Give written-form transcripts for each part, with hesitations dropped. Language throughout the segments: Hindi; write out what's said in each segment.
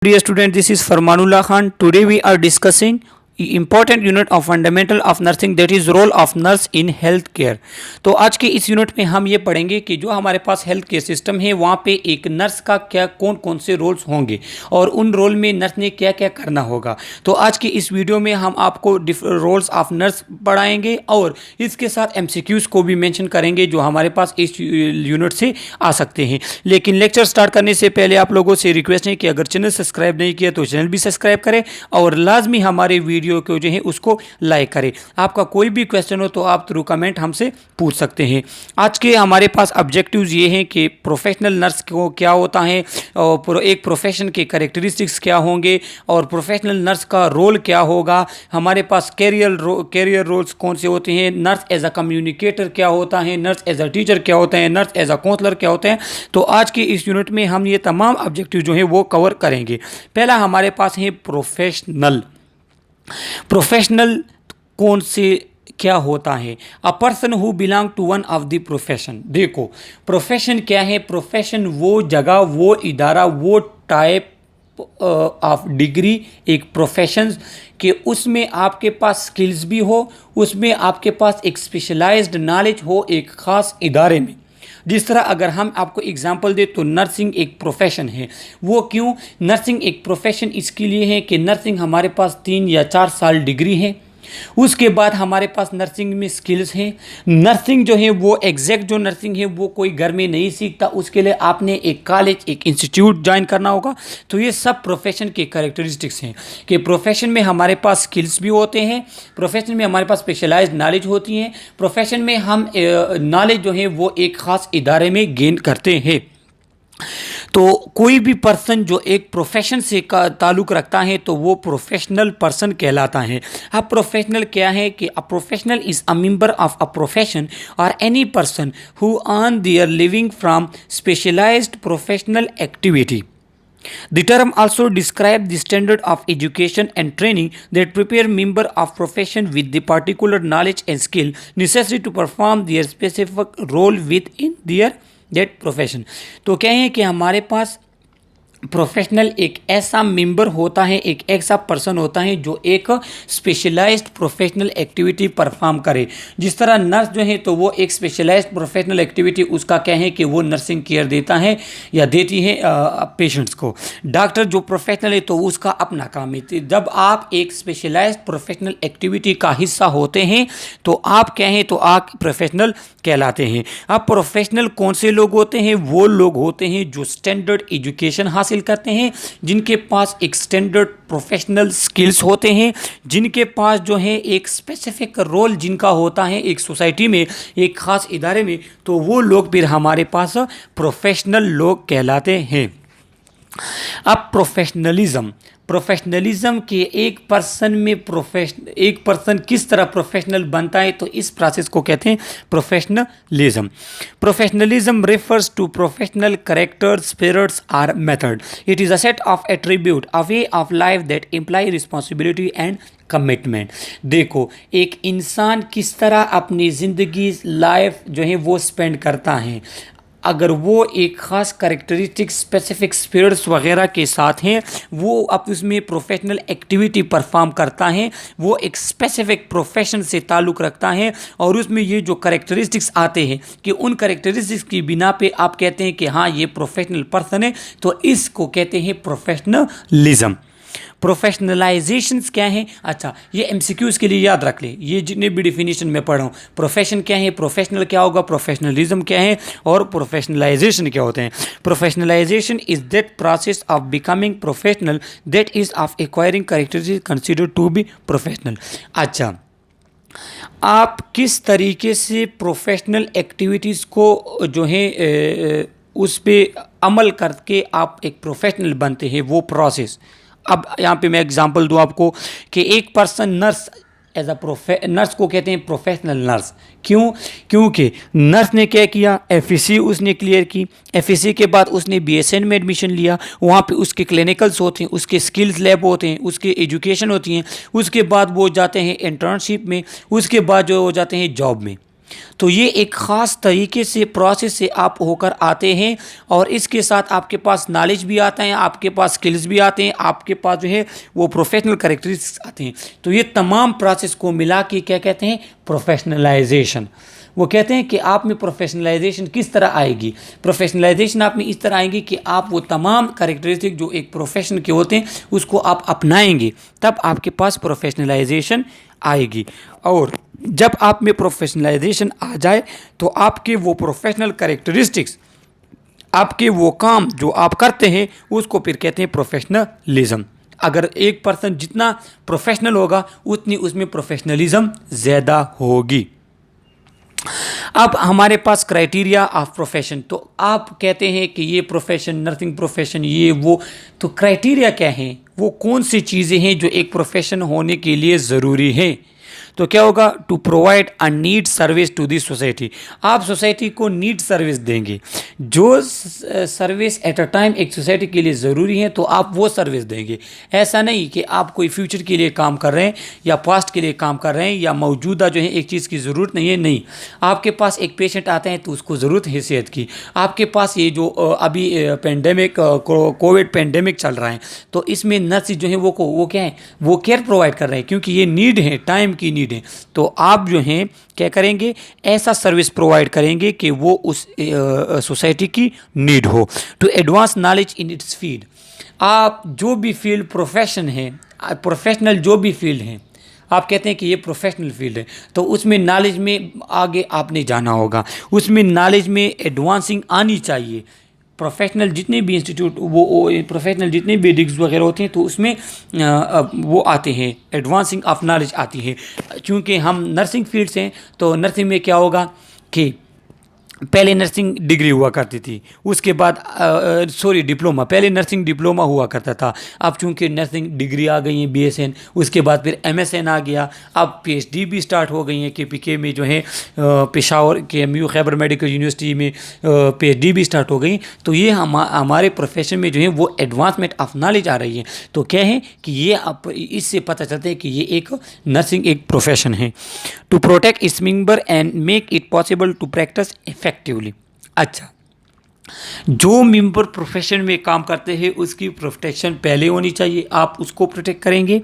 Dear student, this is Farmanullah Khan. Today we are discussing the important unit of fundamental of nursing, that is role of nurse in health care. तो आज के इस यूनिट में हम ये पढ़ेंगे कि जो हमारे पास हेल्थ केयर सिस्टम है वहाँ पे एक नर्स का क्या कौन कौन से रोल्स होंगे और उन रोल में नर्स ने क्या क्या करना होगा। तो आज के इस वीडियो में हम आपको रोल्स ऑफ नर्स पढ़ाएंगे और इसके साथ एमसीक्यूज को भी मेंशन करेंगे जो हमारे पास इस यूनिट से आ सकते हैं। लेकिन लेक्चर स्टार्ट करने से पहले आप लोगों से रिक्वेस्ट है कि अगर चैनल सब्सक्राइब नहीं किया तो चैनल भी सब्सक्राइब करें और लाजमी हमारे वीडियो को जो है उसको लाइक करें। आपका कोई भी क्वेश्चन हो तो आप थ्रू कमेंट हमसे पूछ सकते हैं। आज के हमारे पास ऑब्जेक्टिव्स ये हैं कि प्रोफेशनल नर्स को क्या होता है और एक प्रोफेशन के कैरेक्टरिस्टिक्स क्या होंगे और प्रोफेशनल नर्स का रोल क्या होगा। हमारे पास कैरियर रोल्स कौन से होते हैं, नर्स एज अ कम्युनिकेटर क्या होता है, नर्स एज अ टीचर क्या होता है, नर्स एज अ काउंसलर क्या होते हैं। तो आज के इस यूनिट में हम ये तमाम ऑब्जेक्टिव जो है वो कवर करेंगे। पहला हमारे पास है प्रोफेशनल कौन से क्या होता है, a person who belong to one of the profession. देखो प्रोफेशन क्या है, प्रोफेशन वो जगह, वो इदारा, वो टाइप ऑफ डिग्री, एक प्रोफेशन कि उसमें आपके पास स्किल्स भी हो, उसमें आपके पास एक स्पेशलाइज्ड नॉलेज हो एक ख़ास इदारे में। जिस तरह अगर हम आपको एग्जांपल दें तो नर्सिंग एक प्रोफेशन है। वो क्यों नर्सिंग एक प्रोफेशन इसके लिए है कि नर्सिंग हमारे पास 3 या 4 साल डिग्री है, उसके बाद हमारे पास नर्सिंग में स्किल्स हैं। नर्सिंग जो है वो एग्जैक्ट जो नर्सिंग है वो कोई घर में नहीं सीखता, उसके लिए आपने एक कॉलेज, एक इंस्टीट्यूट ज्वाइन करना होगा। तो ये सब प्रोफेशन के कैरेक्टरिस्टिक्स हैं कि प्रोफेशन में हमारे पास स्किल्स भी होते हैं, प्रोफेशन में हमारे पास स्पेशलाइज्ड नॉलेज होती है, प्रोफेशन में हम नॉलेज जो है वो एक ख़ास इदारे में गेन करते हैं। तो कोई भी पर्सन जो एक प्रोफेशन से का ताल्लुक़ रखता है तो वो प्रोफेशनल पर्सन कहलाता है। अब प्रोफेशनल क्या है कि a professional is a member of a profession और any person who earn their living from specialised professional activity. The term also describes the standard of education and training that prepare member of profession with the particular knowledge and skill necessary to perform their specific role within their that profession। तो क्या है कि हमारे पास प्रोफेशनल एक ऐसा मेंबर होता है, एक ऐसा पर्सन होता है जो एक स्पेशलाइज्ड प्रोफेशनल एक्टिविटी परफॉर्म करे। जिस तरह नर्स जो है तो वो एक स्पेशलाइज्ड प्रोफेशनल एक्टिविटी उसका क्या है कि वो नर्सिंग केयर देता है या देती है पेशेंट्स को। डॉक्टर जो प्रोफेशनल है तो उसका अपना काम है। जब आप एक स्पेशलाइज्ड प्रोफेशनल एक्टिविटी का हिस्सा होते हैं तो आप क्या हैं, तो आप प्रोफेशनल कहलाते हैं। अब प्रोफेशनल कौन से लोग होते हैं, वो लोग होते हैं जो स्टैंडर्ड एजुकेशन हासिल करते हैं, जिनके पास एक स्टैंडर्ड प्रोफेशनल स्किल्स होते हैं, जिनके पास जो है एक स्पेसिफिक रोल जिनका होता है एक सोसाइटी में, एक ख़ास इदारे में। तो वो लोग फिर हमारे पास प्रोफेशनल लोग कहलाते हैं। अब प्रोफेशनलिज्म के एक पर्सन में एक पर्सन किस तरह प्रोफेशनल बनता है तो इस प्रोसेस को कहते हैं professionalism. Professionalism refers to professional character, spirits और method. It is a set of attribute, a way of life that imply responsibility and commitment. देखो एक इंसान किस तरह अपनी ज़िंदगी लाइफ जो है वो स्पेंड करता है, अगर वो एक ख़ास कैरेक्टरिस्टिक स्पेसिफिक स्पिरिट्स वगैरह के साथ हैं, वो अब उसमें प्रोफेशनल एक्टिविटी परफॉर्म करता है, वो एक स्पेसिफिक प्रोफेशन से ताल्लुक़ रखता है और उसमें ये जो कैरेक्टरिस्टिक्स आते हैं कि उन कैरेक्टरिस्टिक्स की बिना पे आप कहते हैं कि हाँ ये प्रोफेशनल पर्सन है, तो इसको कहते हैं प्रोफेशनलिज्म। प्रोफेशनलाइजेशंस क्या है, अच्छा ये एमसीक्यूज़ के लिए याद रख ले, ये जितने भी डिफिनीशन में पढ़ा हूँ। प्रोफेशन क्या है, प्रोफेशनल क्या होगा, प्रोफेशनलिज्म क्या है और प्रोफेशनलाइजेशन क्या होते हैं। Professionalisation is that process of becoming professional that is of acquiring characteristics considered to be professional. अच्छा आप किस तरीके से प्रोफेशनल एक्टिविटीज़ को जो है उस पर अमल करके आप एक प्रोफेशनल बनते हैं, वो प्रोसेस। अब यहाँ पे मैं एग्जांपल दूँ आपको कि एक person nurse as a nurse को कहते हैं प्रोफेशनल नर्स। क्यों? क्योंकि नर्स ने क्या किया, एफएससी उसने क्लियर की, एफएससी के बाद उसने बीएसएन में एडमिशन लिया, वहाँ पे उसके क्लिनिकल्स होते हैं, उसके स्किल्स लैब होते हैं, उसके एजुकेशन होती हैं, उसके बाद वो जाते हैं इंटर्नशिप में, उसके बाद जो हो जाते हैं जॉब में। तो ये एक ख़ास तरीके से प्रोसेस से आप होकर आते हैं और इसके साथ आपके पास नॉलेज भी आता है, आपके पास स्किल्स भी आते हैं, आपके पास जो है वो प्रोफेशनल कैरेक्टरिस्टिक्स आते हैं। तो ये तमाम प्रोसेस को मिला के क्या कहते हैं, प्रोफेशनलाइजेशन। वो कहते हैं कि आप में प्रोफेशनलाइजेशन किस तरह आएगी। प्रोफेशनलाइजेशन आप में इस तरह आएगी कि आप वो तमाम कैरेक्टरिस्टिक जो एक प्रोफेशन के होते हैं उसको आप अपनाएंगे, तब आपके पास प्रोफेशनलाइजेशन आएगी। और जब आप में प्रोफेशनलाइजेशन आ जाए तो आपके वो प्रोफेशनल कैरेक्टरिस्टिक्स, आपके वो काम जो आप करते हैं उसको फिर कहते हैं प्रोफेशनलिज्म। अगर एक पर्सन जितना प्रोफेशनल होगा उतनी उसमें प्रोफेशनलिज्म ज़्यादा होगी। अब हमारे पास क्राइटेरिया ऑफ प्रोफेशन, तो आप कहते हैं कि ये प्रोफेशन, नर्सिंग प्रोफेशन, ये वो, तो क्राइटेरिया क्या है, वो कौन सी चीज़ें हैं जो एक प्रोफेशन होने के लिए ज़रूरी है। तो क्या होगा, to provide a need service to the society. आप सोसाइटी को नीड सर्विस देंगे, जो सर्विस एट अ टाइम एक सोसाइटी के लिए ज़रूरी है तो आप वो सर्विस देंगे। ऐसा नहीं कि आप कोई फ्यूचर के लिए काम कर रहे हैं या पास्ट के लिए काम कर रहे हैं या मौजूदा जो है एक चीज़ की ज़रूरत नहीं है। नहीं, आपके पास एक पेशेंट आते हैं तो उसको ज़रूरत है सेहत की। आपके पास ये जो अभी पेंडेमिक, कोविड पेंडेमिक चल रहा है, तो इसमें नर्स जो है वो क्या है, वो केयर प्रोवाइड कर रहे हैं क्योंकि ये नीड है, टाइम की नीड है। तो आप जो हैं क्या करेंगे, ऐसा सर्विस प्रोवाइड करेंगे कि वो उस सोसाइटी की नीड हो। To advance knowledge in its field, आप जो भी फील्ड प्रोफेशन है, प्रोफेशनल जो भी फील्ड है, आप कहते हैं कि ये प्रोफेशनल फील्ड है, तो उसमें नॉलेज में आगे आपने जाना होगा, उसमें नॉलेज में एडवांसिंग आनी चाहिए। प्रोफेशनल जितने भी इंस्टीट्यूट वो प्रोफेशनल जितने भी डिग्रीज वगैरह होते हैं तो उसमें वो आते हैं, एडवांसिंग ऑफ नॉलेज आती है। क्योंकि हम नर्सिंग फील्ड से हैं तो नर्सिंग में क्या होगा कि पहले नर्सिंग डिग्री हुआ करती थी, उसके बाद डिप्लोमा, पहले नर्सिंग डिप्लोमा हुआ करता था। अब चूंकि नर्सिंग डिग्री आ गई है BSN, उसके बाद फिर MSN आ गया, अब PhD भी स्टार्ट हो गई है। KPK में जो है Peshawar KMU Khyber medical university में PhD भी स्टार्ट हो गई। तो ये हमारे प्रोफेशन में जो है वो एडवांसमेंट ऑफ नॉलेज आ रही है। तो क्या है कि ये आप इससे पता चलता है कि ये एक नर्सिंग एक प्रोफेशन है। To protect its member and make it possible to practise effectively. अच्छा, जो मेंबर प्रोफेशन में काम करते हैं उसकी प्रोटेक्शन पहले होनी चाहिए, आप उसको प्रोटेक्ट करेंगे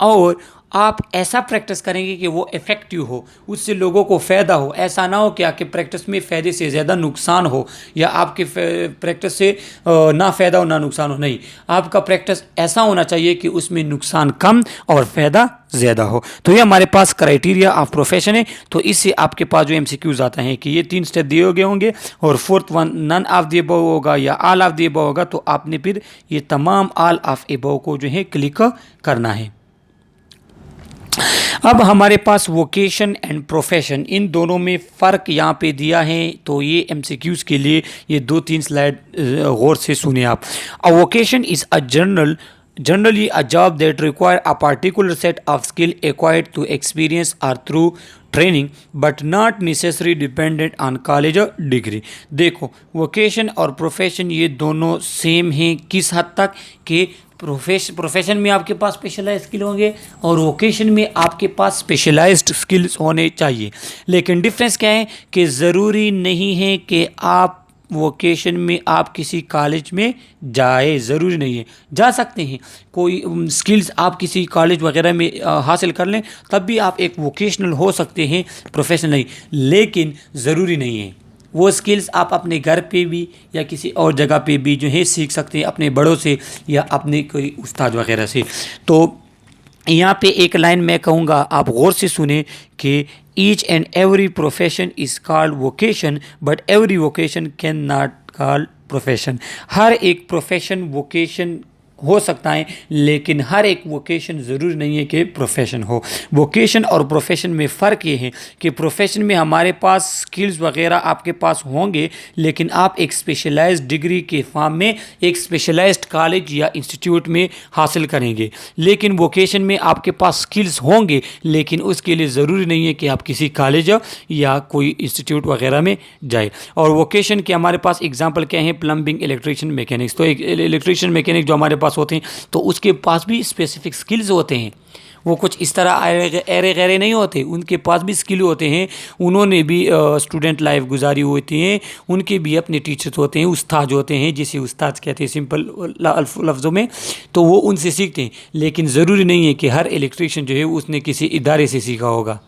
और आप ऐसा प्रैक्टिस करेंगे कि वो इफ़ेक्टिव हो, उससे लोगों को फ़ायदा हो। ऐसा ना हो कि आपके प्रैक्टिस में फ़ायदे से ज़्यादा नुकसान हो या आपके प्रैक्टिस से ना फ़ायदा हो ना नुकसान हो। नहीं, आपका प्रैक्टिस ऐसा होना चाहिए कि उसमें नुकसान कम और फ़ायदा ज़्यादा हो। तो ये हमारे पास क्राइटेरिया ऑफ प्रोफेशन है। तो इससे आपके पास जो MCQs आता है कि ये 3 स्टेप दिए गए होंगे और fourth one none of the above होगा या ऑल ऑफ द अबव होगा। तो आपने फिर ये तमाम ऑल ऑफ अबव को जो है क्लिक करना है। अब हमारे पास वोकेशन एंड प्रोफेशन, इन दोनों में फ़र्क यहाँ पे दिया है। तो ये MCQs के लिए ये 2-3 स्लाइड गौर से सुने आप। A vocation is a generally a job that require a particular set of skill acquired through experience or through training but not necessarily dependent on college or degree। देखो, वोकेशन और प्रोफेशन ये दोनों सेम हैं किस हद तक कि प्रोफेशन में आपके पास स्पेशलाइज्ड स्किल होंगे और वोकेशन में आपके पास स्पेशलाइज्ड स्किल्स होने चाहिए। लेकिन डिफरेंस क्या है कि ज़रूरी नहीं है कि आप वोकेशन में आप किसी कॉलेज में जाए, ज़रूरी नहीं है, जा सकते हैं। कोई स्किल्स आप किसी कॉलेज वगैरह में हासिल कर लें तब भी आप एक वोकेशनल हो सकते हैं, प्रोफेशनल नहीं। लेकिन ज़रूरी नहीं है, वो स्किल्स आप अपने घर पे भी या किसी और जगह पे भी जो है सीख सकते हैं, अपने बड़ों से या अपने कोई उस्ताद वगैरह से। तो यहाँ पे एक लाइन मैं कहूँगा, आप गौर से सुने कि each and every profession is called vocation but every vocation can not call profession. हर एक प्रोफेशन वोकेशन हो सकता है लेकिन हर एक वोकेशन ज़रूरी नहीं है कि प्रोफेशन हो। वोकेशन और प्रोफेशन में फ़र्क ये है कि प्रोफेशन में हमारे पास स्किल्स वगैरह आपके पास होंगे लेकिन आप एक स्पेशलाइज्ड डिग्री के फॉर्म में एक स्पेशलाइज्ड कॉलेज या इंस्टीट्यूट में हासिल करेंगे। लेकिन वोकेशन में आपके पास स्किल्स होंगे लेकिन उसके लिए ज़रूरी नहीं है कि आप किसी कॉलेज या कोई इंस्टीट्यूट वगैरह में जाए। और वोकेशन के हमारे पास एग्जाम्पल क्या है, प्लम्बिंग, इलेक्ट्रिशियन, मैकेनिक्स। तो एक इलेक्ट्रिशियन मैकेनिक जो हमारे पास पास होते हैं, तो उसके पास भी स्पेसिफिक स्किल्स होते हैं। वो कुछ इस तरह ऐरे गैरे नहीं होते, उनके पास भी स्किल होते हैं। उन्होंने भी स्टूडेंट लाइफ गुजारी होती है, उनके भी अपने टीचर्स होते हैं, उस्ताद होते हैं, जिसे उस्ताद कहते हैं सिंपल लफ्ज़ों में। तो वो उनसे सीखते हैं। लेकिन ज़रूरी नहीं है कि हर इलेक्ट्रीशियन जो है उसने किसी इदारे से सीखा होगा।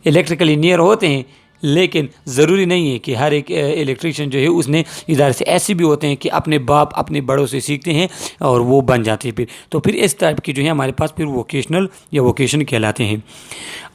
इलेक्ट्रिकल इंजीनियर होते हैं, लेकिन ज़रूरी नहीं है कि हर एक इलेक्ट्रीशियन जो है उसने इधर से। ऐसे भी होते हैं कि अपने बाप अपने बड़ों से सीखते हैं और वो बन जाते हैं फिर। तो फिर इस टाइप की जो है हमारे पास फिर वोकेशनल या वोकेशन कहलाते हैं।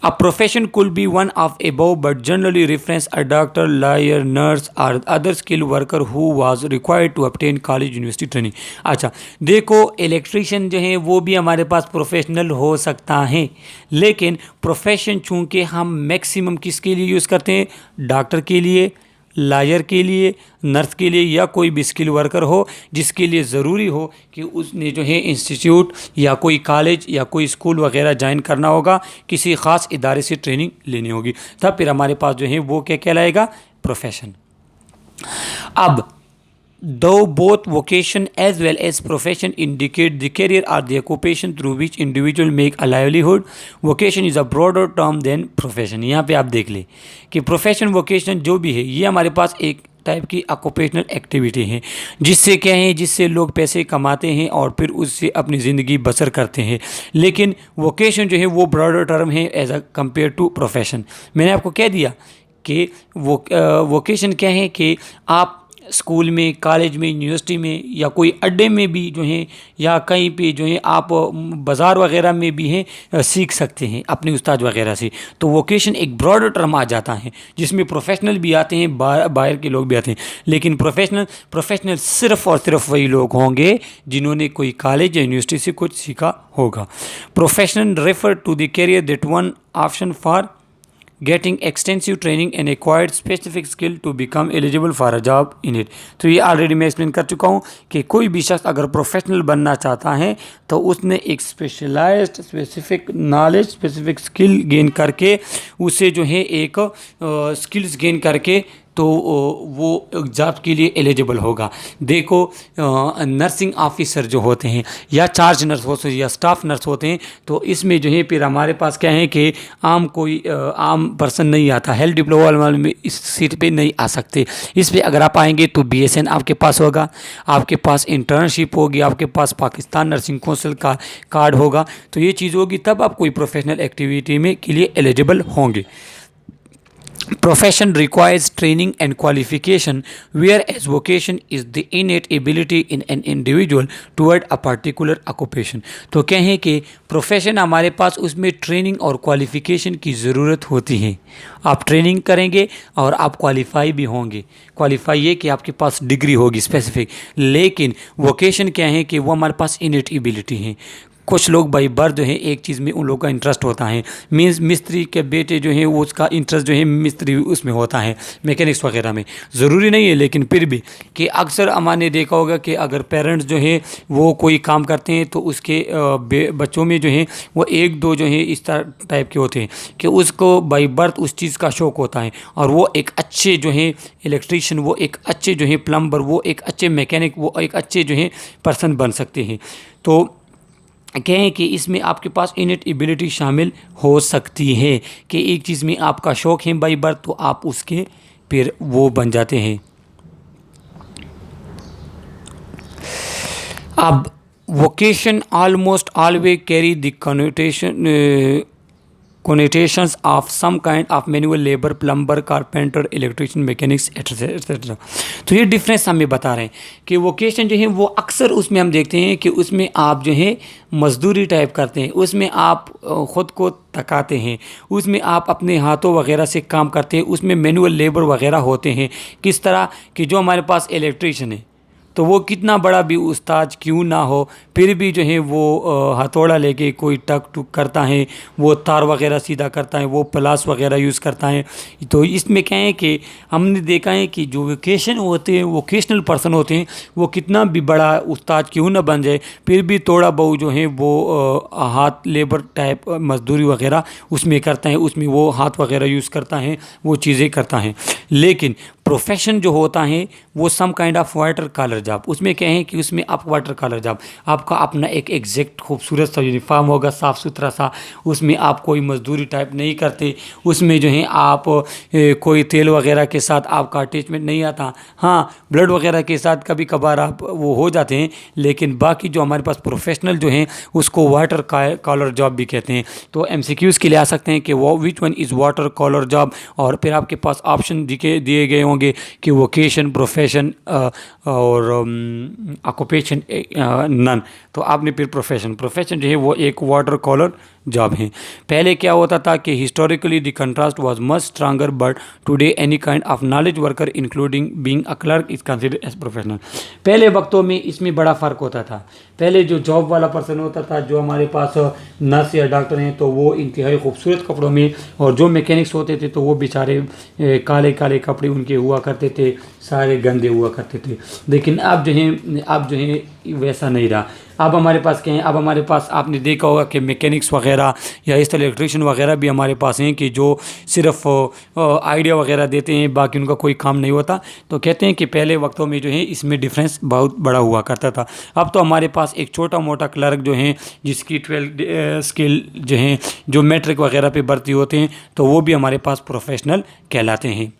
A profession could be one of above but generally reference a doctor, lawyer, nurse और other skill worker who was required to obtain college university training. अच्छा देखो, इलेक्ट्रीशियन जो है वो भी हमारे पास प्रोफेशनल हो सकता है, लेकिन प्रोफेशन चूँकि हम मैक्सिमम किसके लिए यूज़ करते हैं, डॉक्टर के लिए, लॉयर के लिए, नर्स के लिए, या कोई भी स्किल वर्कर हो जिसके लिए ज़रूरी हो कि उसने जो है इंस्टीट्यूट या कोई कॉलेज या कोई स्कूल वगैरह ज्वाइन करना होगा, किसी ख़ास इदारे से ट्रेनिंग लेनी होगी, तब फिर हमारे पास जो है वो क्या कहलाएगा, प्रोफेशन। अब though both vocation as well as profession indicate the career or the occupation through which individual make a livelihood, vocation is a broader term than profession। यहाँ पे आप देख लें कि प्रोफेशन वोकेशन जो भी है ये हमारे पास एक टाइप की ऑक्यूपेशनल एक्टिविटी है, जिससे क्या है, जिससे लोग पैसे कमाते हैं और फिर उससे अपनी ज़िंदगी बसर करते हैं। लेकिन वोकेशन जो है वो ब्रॉडर टर्म है as a compare to profession. मैंने आपको कह दिया कि वोकेशन क्या है कि आप स्कूल में, कॉलेज में, यूनिवर्सिटी में या कोई अड्डे में भी जो है, या कहीं पे जो है आप बाज़ार वगैरह में भी हैं, सीख सकते हैं अपने उस्ताद वगैरह से। तो वोकेशन एक ब्रॉडर टर्म आ जाता है जिसमें प्रोफेशनल भी आते हैं, बाहर के लोग भी आते हैं। लेकिन प्रोफेशनल सिर्फ़ और सिर्फ वही लोग होंगे जिन्होंने कोई कॉलेज या यूनिवर्सिटी से कुछ सीखा होगा। Professional refer to the career that one option for getting extensive training and acquired specific skill to become eligible for a job in it। तो ये ऑलरेडी मैं एक्सप्लेन कर चुका हूँ कि कोई भी शख्स अगर प्रोफेशनल बनना चाहता है तो उसने एक specialised, specific knowledge, specific skill gain करके, उसे जो है एक स्किल्स गेन करके तो वो जॉब के लिए एलिजिबल होगा। देखो नर्सिंग ऑफिसर जो होते हैं या चार्ज नर्स होते हैं या स्टाफ नर्स होते हैं, तो इसमें जो है फिर हमारे पास क्या है कि आम पर्सन नहीं आता, हेल्थ डिप्लोमा वाले में इस सीट पे नहीं आ सकते। इस पे अगर आप आएंगे तो BSN आपके पास होगा, आपके पास इंटर्नशिप होगी, आपके पास पाकिस्तान नर्सिंग काउंसिल का कार्ड होगा। तो ये चीज़ होगी तब आप कोई प्रोफेशनल एक्टिविटी में के लिए एलिजिबल होंगे। Profession requires training and qualification, whereas vocation is the innate ability in an individual toward a particular occupation। तो कहें कि प्रोफेशन हमारे पास उसमें ट्रेनिंग और क्वालिफिकेशन की ज़रूरत होती है। आप ट्रेनिंग करेंगे और आप क्वालिफाई भी होंगे। क्वालिफाई ये कि आपके पास डिग्री होगी स्पेसिफिक, लेकिन वोकेशन क्या है कि वो हमारे पास इनेट एबिलिटी है। कुछ लोग बाई बर्थ जो है एक चीज़ में उन लोगों का इंटरेस्ट होता है, मीन्स मिस्त्री के बेटे जो है वो उसका इंटरेस्ट जो है मिस्त्री उसमें होता है, मैकेनिक्स वगैरह में। ज़रूरी नहीं है, लेकिन फिर भी कि अक्सर हमने देखा होगा कि अगर पेरेंट्स जो है वो कोई काम करते हैं तो उसके बच्चों में जो है वो एक दो जो है इस टाइप के होते हैं कि उसको बाई बर्थ उस चीज़ का शौक़ होता है और वो एक अच्छे जो है इलेक्ट्रीशियन, वो एक अच्छे जो है प्लम्बर, वो एक अच्छे मैकेनिक, वो एक अच्छे जो है पर्सन बन सकते हैं। तो कहें कि इसमें आपके पास इनेट एबिलिटी शामिल हो सकती है कि एक चीज़ में आपका शौक़ है बाई बर्थ, तो आप उसके फिर वो बन जाते हैं। अब vocation almost always carry the connotations of some kind of manual labor, plumber, carpenter, electrician, mechanics etc। तो ये डिफरेंस हमें बता रहे हैं कि वोकेशन जो है वो अक्सर उसमें हम देखते हैं कि उसमें आप जो है मजदूरी टाइप करते हैं, उसमें आप ख़ुद को थकाते हैं, उसमें आप अपने हाथों वगैरह से काम करते हैं, उसमें मैनुअल लेबर वगैरह होते हैं। किस तरह कि जो हमारे पास इलेक्ट्रीशियन है तो वो कितना बड़ा भी उस्ताद क्यों ना हो, फिर भी जो है वो हथौड़ा लेके कोई टक टुक करता है, वो तार वगैरह सीधा करता है, वो प्लास वगैरह यूज़ करता है। तो इसमें क्या है कि हमने देखा है कि जो वोकेशन होते हैं, वोकेशनल पर्सन होते हैं, वो कितना भी बड़ा उस्ताद क्यों ना बन जाए, फिर भी थोड़ा बहुत जो है वो हाथ लेबर टाइप मजदूरी वगैरह उसमें करता है, उसमें वो हाथ वगैरह यूज़ करता है, वो चीज़ें करता है। लेकिन प्रोफेशन जो होता है वो some kind of water colour job, उसमें क्या है कि उसमें आप वाटर कलर जॉब, आपका अपना एक एग्जैक्ट खूबसूरत सा यूनिफॉर्म होगा, साफ़ सुथरा सा, उसमें आप कोई मजदूरी टाइप नहीं करते, उसमें जो है आप कोई तेल वगैरह के साथ आपका अटैचमेंट नहीं आता। हाँ, ब्लड वगैरह के साथ कभी कभार आप वो हो जाते हैं, लेकिन बाकी जो हमारे पास प्रोफेशनल जो हैं उसको वाटर कॉलर जॉब भी कहते हैं। तो एमसीक्यूज़ के लिए आ सकते हैं कि वो which one is water collar job, और फिर आपके पास ऑप्शन दिए गए होंगे कि वोकेशन, प्रोफेशन और ऑक्यूपेशन नन। तो आपने फिर प्रोफेशन जो है वो एक वाटर कॉलर जॉब है। पहले क्या होता था कि historically the contrast was much stronger, but today any kind of knowledge worker including being a clerk is considered as professional. पहले वक्तों में इसमें बड़ा फ़र्क होता था। पहले जो जॉब वाला पर्सन होता था, जो हमारे पास नर्स या डॉक्टर हैं, तो वो इंतहाई खूबसूरत कपड़ों में, और जो मैकेनिक्स होते थे तो वो बेचारे काले काले कपड़े उनके हुआ करते थे, सारे गंदे हुआ करते थे। लेकिन अब जो है वैसा नहीं रहा। अब हमारे पास क्या है, अब हमारे पास आपने देखा होगा कि मैकेनिक्स वगैरह या इस तरह इलेक्ट्रिशियन वगैरह भी हमारे पास हैं कि जो सिर्फ आइडिया वगैरह देते हैं, बाकी उनका कोई काम नहीं होता। तो कहते हैं कि पहले वक्तों में जो है इसमें डिफरेंस बहुत बड़ा हुआ करता था। अब तो हमारे पास एक छोटा मोटा क्लर्क जो है, जिसकी 12 स्किल जो हैं, जो मैट्रिक वगैरह पे भर्ती होते हैं, तो वो भी हमारे पास प्रोफेशनल कहलाते हैं।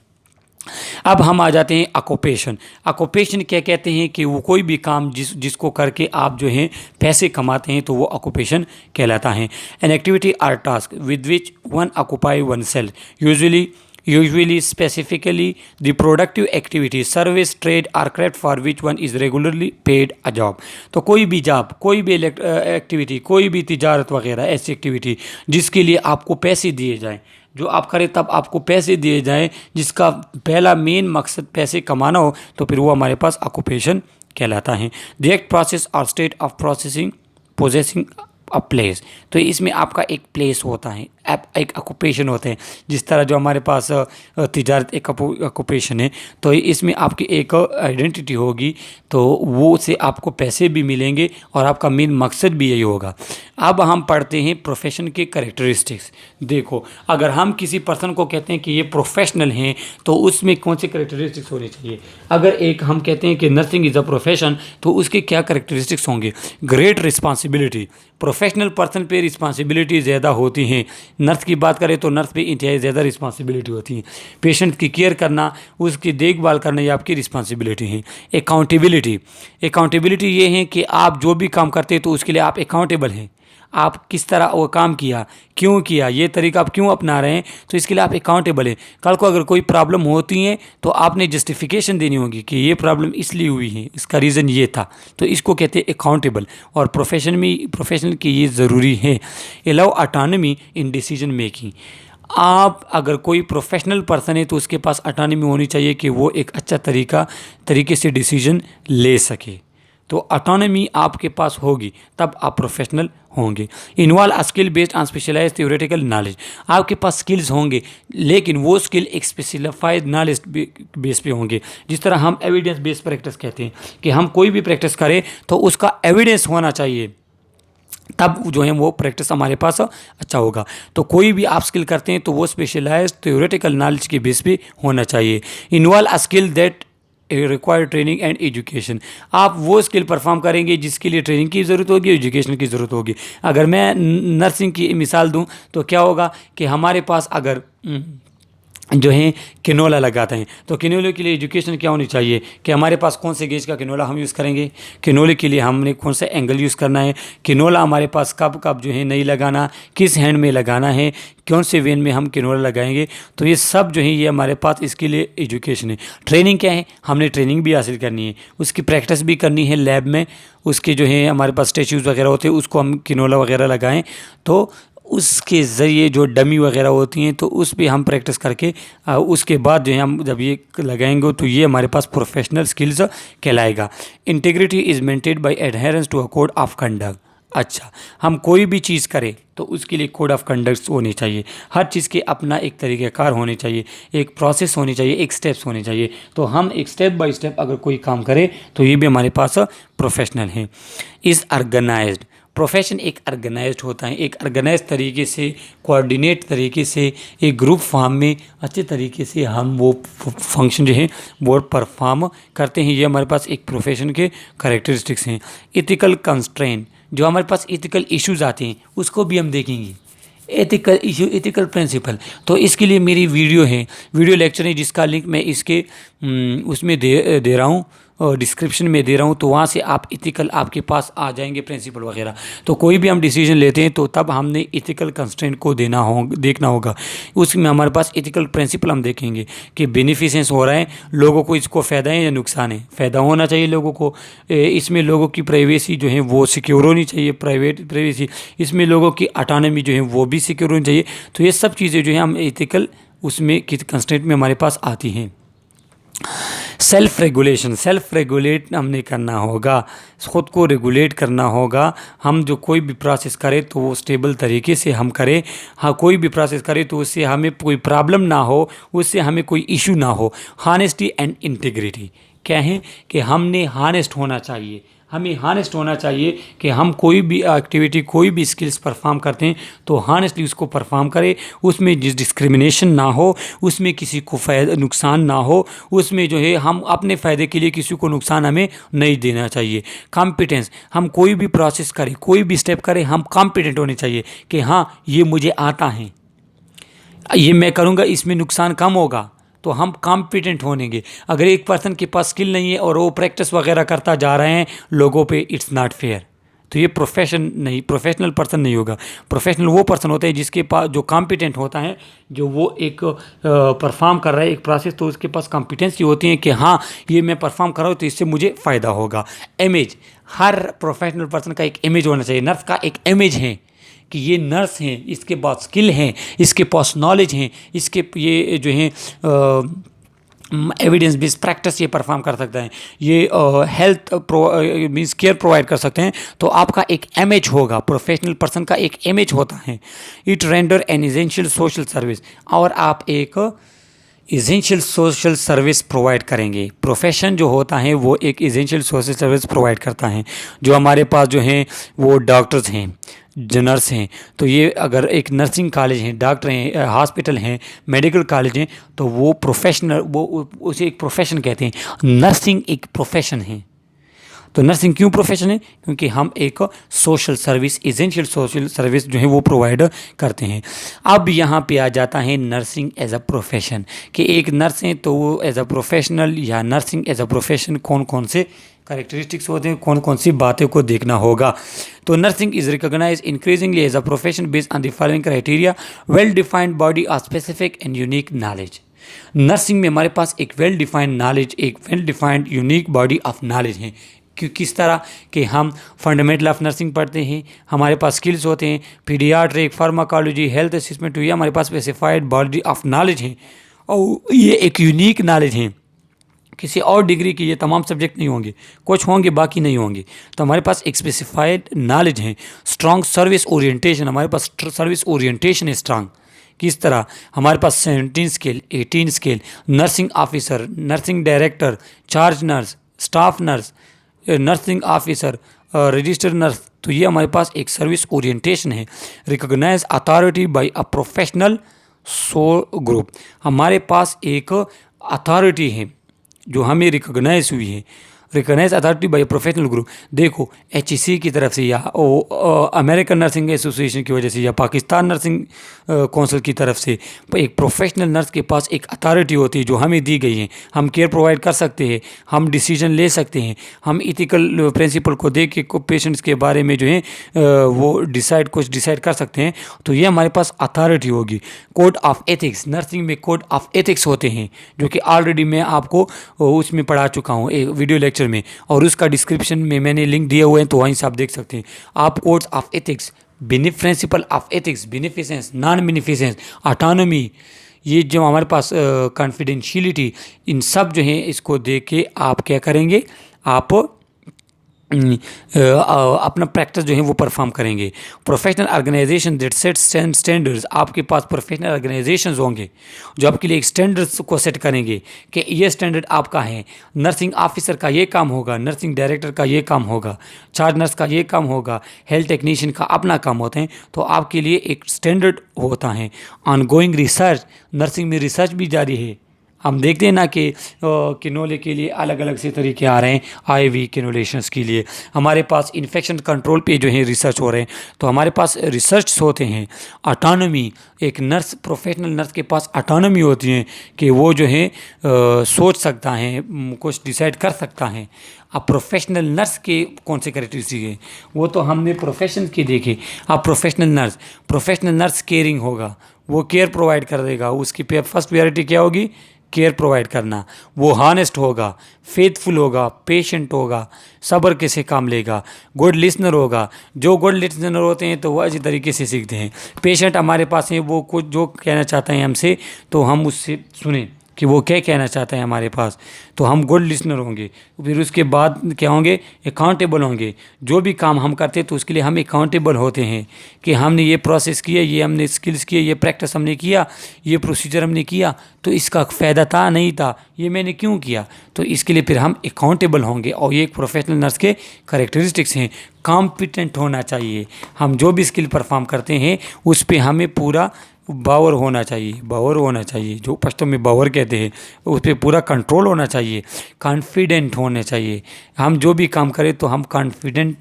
अब हम आ जाते हैं ऑक्यूपेशन। ऑक्यूपेशन क्या कहते हैं कि वो कोई भी काम जिसको करके आप जो हैं पैसे कमाते हैं, तो वो ऑक्यूपेशन कहलाता है। An activity or task with which one occupy oneself, usually specifically the productive activity, service, trade or craft for which one is regularly paid a job। तो कोई भी जॉब, कोई भी एक्टिविटी, कोई भी तिजारत वगैरह ऐसी एक्टिविटी जिसके लिए आपको पैसे दिए जाएं, जो आप करें तब आपको पैसे दिए जाएं, जिसका पहला मेन मकसद पैसे कमाना हो, तो फिर वो हमारे पास ऑक्यूपेशन कहलाता है। द एक्ट, प्रोसेस और state of processing possessing a place. तो इसमें आपका एक प्लेस होता है, एक ऑक्यूपेशन होते हैं। जिस तरह जो हमारे पास तिजारत एक ऑक्यूपेशन है, तो इसमें आपकी एक आइडेंटिटी होगी, तो वो से आपको पैसे भी मिलेंगे और आपका मेन मकसद भी यही होगा। अब हम पढ़ते हैं प्रोफेशन के कैरेक्टरिस्टिक्स। देखो, अगर हम किसी पर्सन को कहते हैं कि ये प्रोफेशनल हैं, तो उसमें कौन से कैरेक्टरिस्टिक्स होने चाहिए। अगर एक हम कहते हैं कि नर्सिंग इज़ अ प्रोफेशन, तो उसके क्या कैरेक्टरिस्टिक्स होंगे। ग्रेट रिस्पॉन्सिबिलिटी, प्रोफेशनल पर्सन पे रिस्पॉन्सिबिलिटी ज़्यादा होती हैं। नर्स की बात करें तो नर्स पे इंतहाई ज़्यादा रिस्पॉन्सिबिलिटी होती है। पेशेंट की केयर करना, उसकी देखभाल करना, ये आपकी रिस्पॉन्सिबिलिटी है। अकाउंटेबिलिटी ये है कि आप जो भी काम करते हैं तो उसके लिए आप अकाउंटेबल हैं। आप किस तरह वो काम किया, क्यों किया, ये तरीका आप क्यों अपना रहे हैं, तो इसके लिए आप अकाउंटेबल हैं। कल को अगर कोई प्रॉब्लम होती है तो आपने जस्टिफिकेशन देनी होगी कि ये प्रॉब्लम इसलिए हुई है, इसका रीज़न ये था। तो इसको कहते हैं अकाउंटेबल, और प्रोफेशनल की ये ज़रूरी है। Allow autonomy in decision making. आप अगर कोई प्रोफेशनल पर्सन है तो उसके पास ऑटोनॉमी होनी चाहिए कि वो एक अच्छा तरीके से डिसीजन ले सके। तो ऑटोनॉमी आपके पास होगी तब आप प्रोफेशनल होंगे। Involve a skill based on specialised theoretical knowledge. आपके पास स्किल्स होंगे, लेकिन वो स्किल एक स्पेसिफाइड नॉलेज बेस पे होंगे। जिस तरह हम एविडेंस बेस्ड प्रैक्टिस कहते हैं कि हम कोई भी प्रैक्टिस करें तो उसका एविडेंस होना चाहिए, तब जो है वो प्रैक्टिस हमारे पास अच्छा होगा। तो कोई भी आप स्किल करते हैं तो वो स्पेशलाइज्ड थ्योरेटिकल नॉलेज के बेस पे होना चाहिए। Involve a skill that require training and education. आप वो स्किल परफॉर्म करेंगे जिसके लिए ट्रेनिंग की ज़रूरत होगी, एजुकेशन की ज़रूरत होगी। अगर मैं नर्सिंग की मिसाल दूं तो क्या होगा कि हमारे पास अगर जो है किनोला लगाते हैं, तो किनोले के लिए एजुकेशन क्या होनी चाहिए कि हमारे पास कौन से गेज का किनोला हम यूज़ करेंगे, किनोले के लिए हमने कौन सा एंगल यूज़ करना है, किनोला हमारे पास कब जो है नहीं लगाना, किस हैंड में लगाना है, कौन से वेन में हम किनोला लगाएंगे। तो ये सब जो है ये हमारे पास इसके लिए एजुकेशन है। ट्रेनिंग क्या है, हमने ट्रेनिंग भी हासिल करनी है, उसकी प्रैक्टिस भी करनी है लैब में। उसके जो है हमारे पास स्टैच्यूज़ वगैरह होते हैं, उसको हम किनोला वगैरह लगाएं, तो उसके ज़रिए जो डमी वगैरह होती हैं तो उस पर हम प्रैक्टिस करके उसके बाद जो है हम जब ये लगाएंगे तो ये हमारे पास प्रोफेशनल स्किल्स कहलाएगा। Integrity is maintained by adherence to a code of conduct. अच्छा, हम कोई भी चीज़ करें तो उसके लिए कोड ऑफ कंडक्ट होनी चाहिए। हर चीज़ के अपना एक तरीक़ाकार होने चाहिए, एक प्रोसेस होनी चाहिए, एक स्टेप्स होने चाहिए। तो हम एक स्टेप बाय स्टेप अगर कोई काम करें तो ये भी हमारे पास प्रोफेशनल है। इज़ ऑर्गेनाइज्ड, प्रोफेशन एक ऑर्गेनाइज्ड होता है, एक ऑर्गेनाइज तरीके से, कोऑर्डिनेट तरीके से, एक ग्रुप फॉर्म में अच्छे तरीके से हम वो फंक्शन जो है वो परफॉर्म करते हैं। ये हमारे पास एक प्रोफेशन के कैरेक्टरिस्टिक्स हैं। इथिकल कंस्ट्रेंट, जो हमारे पास इथिकल इश्यूज आते हैं उसको भी हम देखेंगे। एथिकल इशू, एथिकल प्रिंसिपल, तो इसके लिए मेरी वीडियो है, वीडियो लेक्चर है, जिसका लिंक मैं इसके उसमें दे रहा हूँ, डिस्क्रिप्शन में दे रहा हूँ। तो वहाँ से आप इथिकल आपके पास आ जाएंगे प्रिंसिपल वगैरह। तो कोई भी हम डिसीजन लेते हैं तो तब हमने इथिकल कंस्ट्रेंट को देखना होगा। उसमें हमारे पास इथिकल प्रिंसिपल हम देखेंगे कि बेनिफिशेंस हो रहा है लोगों को, इसको फ़ायदा है या नुकसान है। फ़ायदा होना चाहिए लोगों को, इसमें लोगों की प्राइवेसी जो है वो सिक्योर होनी चाहिए, प्राइवेसी, इसमें लोगों की ऑटोनॉमी जो है वो भी सिक्योर होनी चाहिए। तो ये सब चीज़ें जो है हम इथिकल उसमें कंस्ट्रेंट में हमारे पास आती हैं। सेल्फ रेगुलेशन, सेल्फ रेगुलेट हमने करना होगा, ख़ुद को रेगुलेट करना होगा। हम जो कोई भी प्रोसेस करें तो वो स्टेबल तरीके से हम करें। हाँ, कोई भी प्रोसेस करें तो उससे हमें कोई प्रॉब्लम ना हो, उससे हमें कोई इशू ना हो। हॉनेस्टी एंड इंटीग्रिटी क्या है कि हमने हॉनेस्ट होना चाहिए, हमें हॉनेस्ट होना चाहिए कि हम कोई भी एक्टिविटी, कोई भी स्किल्स परफॉर्म करते हैं तो हॉनेस्टली उसको परफॉर्म करें, उसमें डिस्क्रिमिनेशन ना हो, उसमें किसी को नुकसान ना हो, उसमें जो है हम अपने फ़ायदे के लिए किसी को नुकसान हमें नहीं देना चाहिए। कॉम्पिटेंस, हम कोई भी प्रोसेस करें, कोई भी स्टेप करें, हम कॉम्पिटेंट होने चाहिए कि हाँ ये मुझे आता है, ये मैं करूँगा, इसमें नुकसान कम होगा, तो हम कॉम्पिटेंट होनेंगे। अगर एक पर्सन के पास स्किल नहीं है और वो प्रैक्टिस वगैरह करता जा रहे हैं लोगों पे, इट्स नॉट फेयर। तो ये प्रोफेशनल पर्सन नहीं होगा। प्रोफेशनल वो पर्सन होता है जिसके पास, जो कॉम्पिटेंट होता है, जो वो एक परफॉर्म कर रहा है एक प्रोसेस, तो उसके पास कॉम्पिटेंसी होती है कि हाँ ये मैं परफॉर्म कर रहा हूँ तो इससे मुझे फ़ायदा होगा। इमेज, हर प्रोफेशनल पर्सन का एक इमेज होना चाहिए। नर्स का एक इमेज है कि ये नर्स हैं, इसके पास स्किल हैं, इसके पास नॉलेज हैं, इसके ये जो हैं एविडेंस बेस्ड प्रैक्टिस ये परफॉर्म कर सकता है, ये हेल्थ मीन्स केयर प्रोवाइड कर सकते हैं। तो आपका एक इमेज होगा, प्रोफेशनल पर्सन का एक इमेज होता है। It render an essential social service, और आप एक एसेंशियल सोशल सर्विस प्रोवाइड करेंगे। प्रोफेशन जो होता है वो एक एसेंशियल सोशल सर्विस प्रोवाइड करता है। जो हमारे पास जो हैं वो डॉक्टर्स हैं, जो नर्स हैं, तो ये अगर एक नर्सिंग कॉलेज हैं, डॉक्टर हैं, हॉस्पिटल हैं, मेडिकल कॉलेज हैं, तो वो प्रोफेशनल, वो उसे एक प्रोफेशन कहते हैं। नर्सिंग एक प्रोफेशन है। तो नर्सिंग क्यों प्रोफेशन है? क्योंकि हम एक social service, essential social service जो है वो प्रोवाइड करते हैं। अब यहाँ पे आ जाता है नर्सिंग एज अ प्रोफेशन, कि एक नर्स हैं तो वो एज अ प्रोफेशनल या नर्सिंग एज अ प्रोफेशन कौन कौन से कैरेक्टरिस्टिक्स होते हैं, कौन कौन सी बातें को देखना होगा। तो nursing is recognise increasingly as a profession based on the following criteria: well defined body of specific and unique knowledge. Nursing में हमारे पास एक वेल डिफाइंड नॉलेज, एक well defined unique body of knowledge है। किस तरह कि हम फंडामेंटल ऑफ नर्सिंग पढ़ते हैं, हमारे पास स्किल्स होते हैं, पीडियाट्रिक, फार्माकोलॉजी, हेल्थ असिस्टेंट, ये हमारे पास स्पेसिफाइड बॉडी ऑफ नॉलेज है, और ये एक यूनिक नॉलेज है। किसी और डिग्री की ये तमाम सब्जेक्ट नहीं होंगे, कुछ होंगे बाकी नहीं होंगे। तो हमारे पास एक स्पेसिफाइड नॉलेज है। स्ट्रॉन्ग सर्विस ओरिएंटेशन, हमारे पास सर्विस ओरिएंटेशन है स्ट्रॉन्ग। किस तरह? हमारे पास 17 scale, 18 scale, nursing officer, nursing director, charge nurse, staff nurse, nursing officer, registered nurse. तो ये हमारे पास एक सर्विस ओरिएंटेशन है। Recognise authority by a professional group, हमारे पास एक अथॉरिटी है जो हमें रिकॉग्नाइज हुई है। Recognise authority by professional group, देखो HEC की तरफ से, या अमेरिकन नर्सिंग एसोसिएशन की वजह से, या पाकिस्तान नर्सिंग कौंसिल की तरफ से, एक प्रोफेशनल नर्स के पास एक अथॉरिटी होती है जो हमें दी गई है। हम केयर प्रोवाइड कर सकते हैं, हम डिसीजन ले सकते हैं, हम इथिकल प्रिंसिपल को देख के पेशेंट्स के बारे में जो है वो कुछ डिसाइड कर सकते हैं। तो ये हमारे पास अथॉरिटी होगी। कोड ऑफ एथिक्स, नर्सिंग में कोड ऑफ एथिक्स होते हैं जो कि ऑलरेडी मैं आपको उसमें पढ़ा चुका हूँ एक वीडियो लेक्चर में, और उसका डिस्क्रिप्शन में मैंने लिंक दिए हुए हैं, तो वहीं से आप देख सकते हैं। आप codes of ethics, principle of ethics, beneficence, non beneficence, autonomy, ये जो हमारे पास कॉन्फिडेंशियलिटी, इन सब जो है इसको देख के आप क्या करेंगे, आप अपना प्रैक्टिस जो है वो परफॉर्म करेंगे। Professional organisation that set standards, आपके पास प्रोफेशनल ऑर्गेनाइजेशंस होंगे जो आपके लिए एक स्टैंडर्ड्स को सेट करेंगे कि ये स्टैंडर्ड आपका है। नर्सिंग ऑफिसर का ये काम होगा, नर्सिंग डायरेक्टर का ये काम होगा, चार्ज नर्स का ये काम होगा, हेल्थ टेक्नीशियन का अपना काम होते हैं। तो आपके लिए एक स्टैंडर्ड होता है। ऑनगोइंग रिसर्च, नर्सिंग में रिसर्च भी जारी है। हम देखते हैं ना कि किनोले के लिए अलग अलग से तरीके आ रहे हैं। आईवी किनोलेशंस के लिए हमारे पास इन्फेक्शन कंट्रोल पे जो है रिसर्च हो रहे हैं, तो हमारे पास रिसर्च होते हैं। ऑटोनॉमी, एक नर्स, प्रोफेशनल नर्स के पास ऑटोनॉमी होती है कि वो जो है सोच सकता है, कुछ डिसाइड कर सकता है। अब प्रोफेशनल नर्स के कौन से कैरेक्टरिस्टिक है वो तो हमने प्रोफेशन के देखे। अब प्रोफेशनल नर्स केयरिंग होगा, वो केयर प्रोवाइड कर देगा। उसकी फर्स्ट प्रायोरिटी क्या होगी? केयर प्रोवाइड करना। वो हॉनेस्ट होगा, फेथफुल होगा, पेशेंट होगा, सब्र के से काम लेगा, गुड लिसनर होगा। जो गुड लिसनर होते हैं तो वो अच्छी तरीके से सीखते हैं। पेशेंट हमारे पास है, वो कुछ जो कहना चाहता है हमसे तो हम उससे सुने कि वो क्या कहना चाहता है हमारे पास, तो हम गुड लिसनर होंगे। फिर उसके बाद क्या होंगे? अकाउंटेबल होंगे। जो भी काम हम करते हैं तो उसके लिए हम अकाउंटेबल होते हैं कि हमने ये प्रोसेस किया, ये हमने स्किल्स किए, ये प्रैक्टिस हमने किया, ये प्रोसीजर हमने किया, तो इसका फ़ायदा था नहीं था, ये मैंने क्यों किया, तो इसके लिए फिर हम अकाउंटेबल होंगे। और ये एक प्रोफेशनल नर्स के करेक्टरिस्टिक्स हैं। कॉम्पिटेंट होना चाहिए। हम जो भी स्किल परफॉर्म करते हैं उस पर हमें पूरा बावर होना चाहिए, जो पश्तो में बावर कहते हैं, उस पर पूरा कंट्रोल होना चाहिए। कॉन्फिडेंट होने चाहिए। हम जो भी काम करें तो हम कॉन्फिडेंट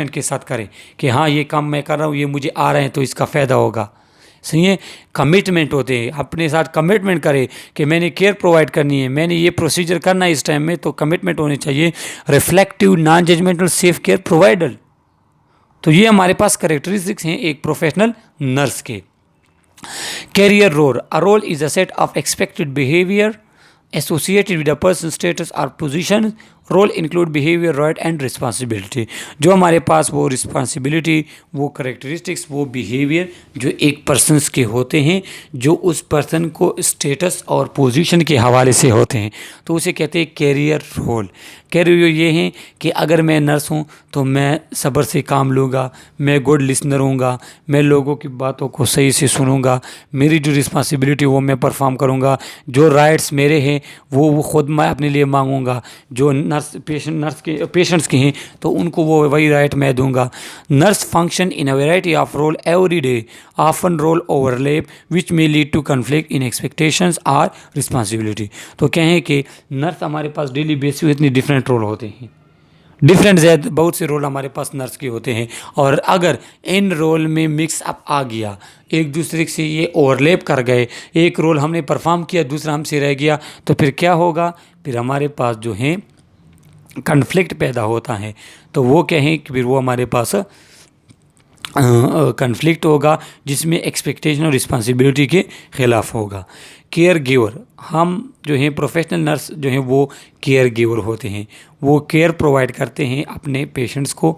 के साथ करें कि हाँ ये काम मैं कर रहा हूँ, ये मुझे आ रहे हैं तो इसका फ़ायदा होगा। सही है। कमिटमेंट होते हैं, अपने साथ कमिटमेंट करें कि मैंने केयर प्रोवाइड करनी है, मैंने ये प्रोसीजर करना है इस टाइम में, तो कमिटमेंट होनी चाहिए। Reflective, non judgmental, safe care provider. तो ये हमारे पास करेक्टरिस्टिक्स हैं एक प्रोफेशनल नर्स के। Career role, a role is a set of expected behavior associated with a person status और position. Role include behavior, right and responsibility. जो हमारे पास वो रिस्पॉन्सिबिलिटी, वो करेक्टरिस्टिक्स, वो बिहेवियर जो एक पर्सनस के होते हैं, जो उस पर्सन को स्टेटस और पोजीशन के हवाले से होते हैं, तो उसे कहते हैं कैरियर रोल। कैरियर ये हैं कि अगर मैं नर्स हूँ तो मैं सब्र से काम लूँगा, मैं गुड लिसनर हूँगा, मैं लोगों की बातों को सही से सुनूँगा, मेरी जो रिस्पॉन्सिबिलिटी वो मैं परफॉर्म करूँगा, जो राइट्स मेरे हैं वो खुद मैं अपने लिए मांगूँगा, जो पेशेंट्स के हैं तो उनको वो वही राइट मैं दूंगा। Nurse function in a variety of role every day, often role overlap which may lead to conflict in expectations और रिस्पॉन्सिबिलिटी। तो कहें कि नर्स हमारे पास डेली बेसिस पे इतने डिफरेंट रोल होते हैं, बहुत से रोल हमारे पास नर्स के होते हैं। और अगर इन रोल में मिक्स अप आ गया, एक दूसरे से ये ओवरलैप कर गए, एक रोल हमने परफॉर्म किया दूसरा हमसे रह गया, तो फिर क्या होगा? फिर हमारे पास जो है कन्फ्लिक्ट पैदा होता है। तो वो कहें कि फिर वो हमारे पास कन्फ्लिक्ट होगा जिसमें एक्सपेक्टेशन और रिस्पॉन्सिबिलिटी के ख़िलाफ़ होगा। केयर गिवर, हम जो हैं प्रोफेशनल नर्स जो हैं वो केयर गिवर होते हैं, वो केयर प्रोवाइड करते हैं अपने पेशेंट्स को।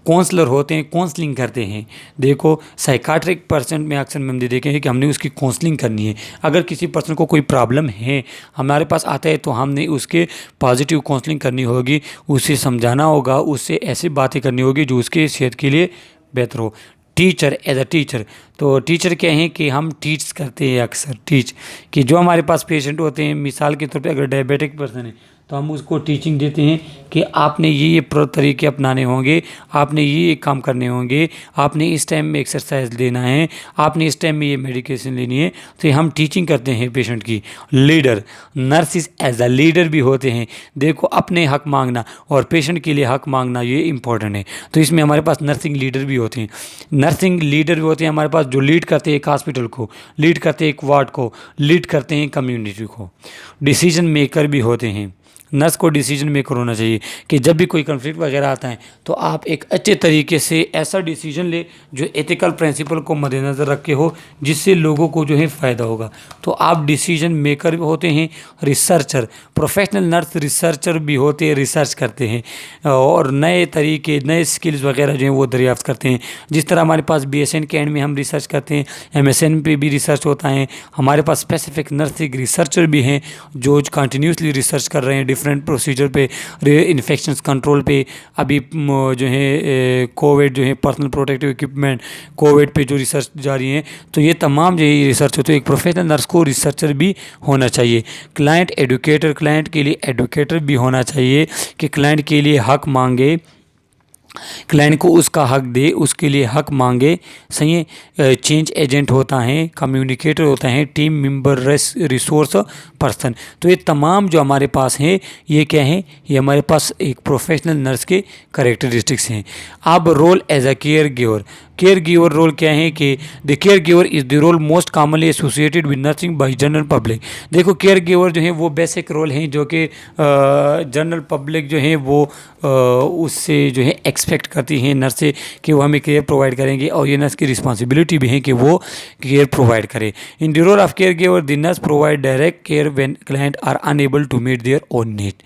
काउंसलर होते हैं, काउंसलिंग करते हैं। देखो साइकाट्रिक पर्सन में अक्सर हमने देखे हैं कि हमने उसकी काउंसलिंग करनी है। अगर किसी पर्सन को कोई प्रॉब्लम है हमारे पास आता है तो हमने उसके पॉजिटिव काउंसलिंग करनी होगी, उसे समझाना होगा, उससे ऐसी बातें करनी होगी जो उसके सेहत के लिए बेहतर हो। टीचर, एज अ टीचर, तो टीचर क्या हैं कि हम टीच करते हैं अक्सर, कि जो हमारे पास पेशेंट होते हैं, मिसाल के तौर पे अगर डायबिटिक पर्सन है तो हम उसको टीचिंग देते हैं कि आपने ये तरीके अपनाने होंगे, आपने ये काम करने होंगे, आपने इस टाइम में एक्सरसाइज लेना है, आपने इस टाइम में ये मेडिकेशन लेनी है। तो हम टीचिंग करते हैं पेशेंट की। Leader, nurses as a leader भी होते हैं। देखो अपने हक मांगना और पेशेंट के लिए हक मांगना ये इंपॉर्टेंट है, तो इसमें हमारे पास नर्सिंग लीडर भी होते हैं। नर्सिंग लीडर भी होते हैं हमारे पास जो लीड करते हैं एक हॉस्पिटल को, लीड करते हैं एक वार्ड को, लीड करते हैं कम्युनिटी को। डिसीजन मेकर भी होते हैं। नर्स को डिसीजन मेकर होना चाहिए कि जब भी कोई कन्फ्लिक्ट वगैरह आता है तो आप एक अच्छे तरीके से ऐसा डिसीजन ले जो एथिकल प्रिंसिपल को मद्देनज़र रखे हो, जिससे लोगों को जो है फ़ायदा होगा। तो आप डिसीजन मेकर भी होते हैं। रिसर्चर, प्रोफेशनल नर्स रिसर्चर भी होते हैं, रिसर्च करते हैं और नए तरीके, नए स्किल्स वगैरह जो हैं वो दरियाफ्त करते हैं। जिस तरह हमारे पास BSN के एंड में हम रिसर्च करते हैं, MSN पे भी रिसर्च होता है। हमारे पास स्पेसिफिक नर्सिंग रिसर्चर भी हैं जो कंटिन्यूसली रिसर्च कर रहे हैं डिफरेंट प्रोसीजर पे, इन्फेक्शंस कंट्रोल पे, अभी जो है कोविड जो है पर्सनल प्रोटेक्टिव इक्विपमेंट, कोविड पे जो रिसर्च जारी है, तो ये तमाम जो है रिसर्च होते हैं। एक प्रोफेशनल नर्स को रिसर्चर भी होना चाहिए। क्लाइंट एडुकेटर, क्लाइंट के लिए एडुकेटर भी होना चाहिए कि क्लाइंट के लिए हक मांगे, क्लाइंट को उसका हक दे, उसके लिए हक मांगे। सही है। चेंज एजेंट होता है, कम्युनिकेटर होता है, टीम मेंबर, रिसोर्स पर्सन। तो ये तमाम जो हमारे पास हैं ये क्या है, ये हमारे पास एक प्रोफेशनल नर्स के करेक्टरिस्टिक्स हैं। अब role as a caregiver, caregiver role क्या है कि the caregiver is the role most commonly associated with nursing by general public. देखो केयर गिवर जो है वो बेसिक रोल हैं जो कि जनरल पब्लिक जो है वो उससे जो है एक्सपेक्ट करती हैं नर्स से कि वो हमें केयर प्रोवाइड करेंगे, और ये नर्स की रिस्पॉन्सिबिलिटी भी है कि वो केयर प्रोवाइड करे। In the role of caregiver the nurse provide direct care when client are unable to meet their own need.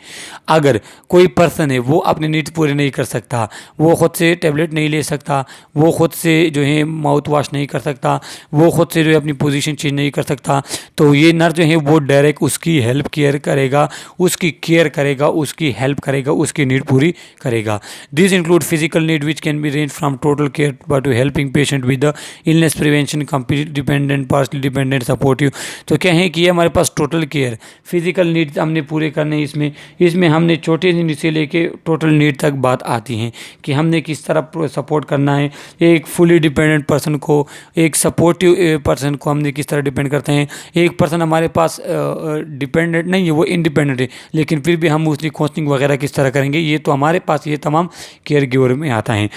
अगर कोई पर्सन है वो अपने नीड्स पूरे नहीं कर सकता, वो खुद से टैबलेट नहीं ले सकता, वो खुद से जो है माउथ वॉश नहीं कर सकता, वो खुद से जो है अपनी पोजीशन चेंज नहीं कर सकता, तो ये नर्स जो है वो डायरेक्ट उसकी हेल्प केयर करेगा, उसकी केयर करेगा, उसकी हेल्प करेगा, उसकी नीड पूरी करेगा। This include physical need which can be range from total care but to helping patient with the illness prevention, complete dependent, partially dependent, supportive. तो क्या है कि ये हमारे पास टोटल केयर, फिजिकल नीड्स हमने पूरे करने हैं। इसमें हमने छोटे नीड से लेके टोटल नीड तक बात आती है कि हमने किस तरह सपोर्ट करना है। एक फुली डिपेंडेंट पर्सन को, एक सपोर्टिव पर्सन को हमने किस तरह डिपेंड करते हैं। एक पर्सन हमारे पास डिपेंडेंट नहीं है, वो इंडिपेंडेंट है, लेकिन फिर भी हम उसकी काउंसलिंग वगैरह किस तरह करेंगे, ये तो हमारे पास ये तमाम केयर गिवर में आता है।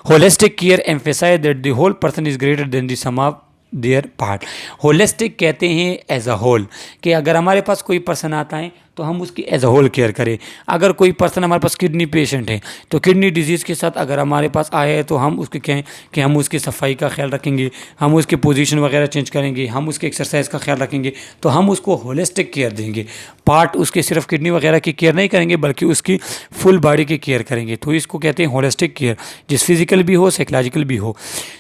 Holistic care emphasise that the whole person is greater than the sum of their part. Holistic कहते हैं एज अ होल, कि अगर हमारे पास कोई पर्सन आता है तो हम उसकी एज अ होल केयर करें। अगर कोई पर्सन हमारे पास किडनी पेशेंट है तो किडनी डिजीज़ के साथ अगर हमारे पास आया है तो हम उसके कहें कि हम उसकी सफाई का ख्याल रखेंगे, हम उसकी पोजीशन वगैरह चेंज करेंगे, हम उसके एक्सरसाइज का ख्याल रखेंगे, तो हम उसको होलिस्टिक केयर देंगे। पार्ट उसके सिर्फ किडनी वगैरह की केयर नहीं करेंगे बल्कि उसकी फुल बॉडी की केयर करेंगे, तो इसको कहते हैं होलिस्टिक केयर, जिस फिजिकल भी हो, साइकोलॉजिकल भी हो।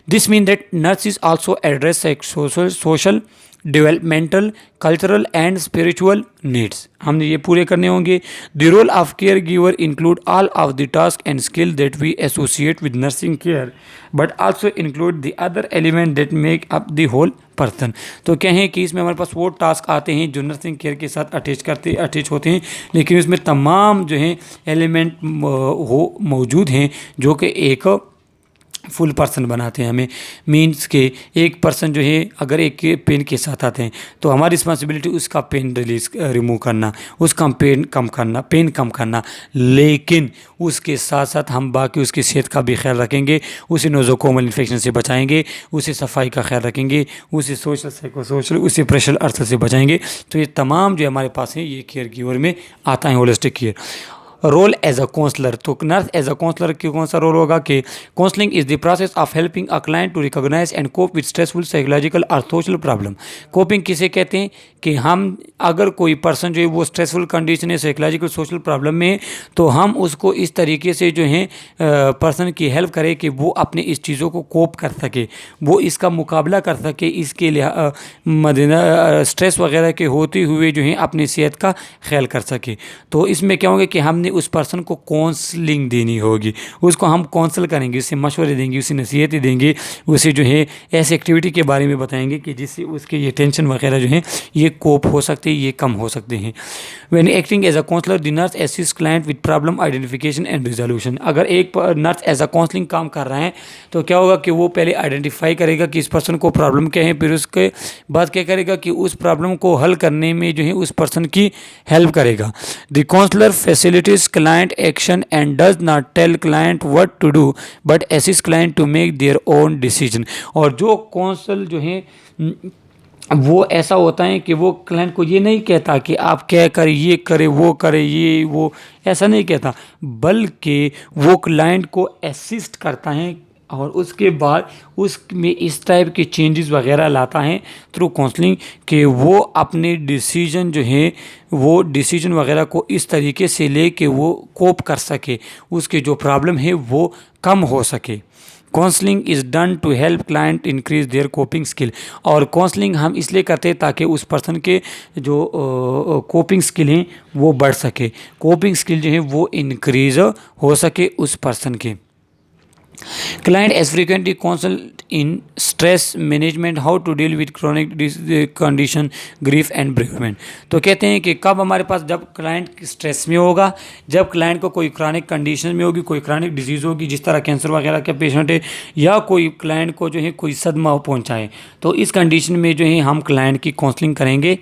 This mean that nurse is also address social, developmental, cultural and spiritual needs, हमने ये पूरे करने होंगे। The role of caregiver include all of the task and skill that we associate with nursing care but also include the other element that make up the whole person. तो क्या है कि इसमें हमारे पास वो टास्क आते हैं जो नर्सिंग केयर के साथ अटैच होते हैं, लेकिन इसमें तमाम जो हैं एलिमेंट मौजूद हैं जो कि एक फुल पर्सन बनाते हैं हमें। मीन्स के एक पर्सन जो है अगर एक पेन के साथ आते हैं तो हमारी रिस्पॉन्सिबिलिटी उसका पेन रिमूव करना, उसका पेन कम करना, लेकिन उसके साथ साथ हम बाकी उसकी सेहत का भी ख्याल रखेंगे, उसे नोज़ोकोमल इन्फेक्शन से बचाएंगे, उसे सफाई का ख्याल रखेंगे, उसे सोशल साइकोसोशल, उसे प्रेशर अर्थर से बचाएंगे। तो ये तमाम जो हमारे पास हैं ये केयर गिवर में आता है, holistic care. Role as a counsellor, तो नर्स एज अ काउंसलर की कौन सा रोल होगा कि counselling is the process of helping a client to recognise and cope with stressful psychological और सोशल प्रॉब्लम। कोपिंग किसे कहते हैं कि हम अगर कोई पर्सन जो है वो स्ट्रेसफुल कंडीशन है, साइकोलॉजिकल सोशल प्रॉब्लम में है, तो हम उसको इस तरीके से जो है पर्सन की हेल्प करें कि वो अपने इस चीज़ों को कोप कर सके, वो इसका मुकाबला कर सके, इसके लिए स्ट्रेस वगैरह के होते हुए जो है अपनी सेहत का ख्याल कर सके। तो इसमें क्या होगा कि हमने उस पर्सन को काउंसलिंग देनी होगी, उसको हम काउंसल करेंगे, उससे मशवरे देंगे, उसे नसीहतें देंगे, उसे जो है ऐसी एक्टिविटी के बारे में बताएंगे कि जिससे उसके ये टेंशन वगैरह जो है ये कोप हो सकते हैं, ये कम हो सकते हैं। When acting as a counsellor the nurse assist client with problem identification and resolution. अगर एक नर्स एज अ काउंसलिंग काम कर रहा है तो क्या होगा कि वो पहले आइडेंटिफाई करेगा कि इस पर्सन को प्रॉब्लम क्या है, फिर उसके बाद क्या करेगा कि उस प्रॉब्लम को हल करने में जो है उस पर्सन की हेल्प करेगा। The counsellor facilities client action and does not tell client what to do but assist client to make their own decision. और जो काउंसल जो है वो ऐसा होता है कि वो क्लाइंट को ये नहीं कहता कि आप क्या करें, ये करे, वो करे, ये वो ऐसा नहीं कहता, बल्कि वो क्लाइंट को असिस्ट करता है और उसके बाद उसमें इस टाइप के चेंजेस वगैरह लाता है थ्रू काउंसलिंग कि वो अपने डिसीजन जो है वो डिसीजन वगैरह को इस तरीके से ले कि वो कोप कर सके, उसके जो प्रॉब्लम है वो कम हो सके। Counselling is done to help client increase their coping skill. और काउंसलिंग हम इसलिए करते हैं ताकि उस पर्सन के जो कोपिंग स्किल हैं वो बढ़ सके, कोपिंग स्किल जो है वो इंक्रीज हो सके उस पर्सन के। Client as frequently consult in stress management, how to deal with chronic condition, grief and bereavement। तो कहते हैं कि कब हमारे पास, जब क्लाइंट स्ट्रेस में होगा, जब क्लाइंट को कोई क्रॉनिक कंडीशन में होगी, कोई क्रॉनिक डिजीज़ होगी, जिस तरह कैंसर वगैरह के पेशेंट है, या कोई क्लाइंट को जो है कोई सदमा पहुंचाए, तो इस कंडीशन में जो है हम क्लाइंट की काउंसलिंग करेंगे।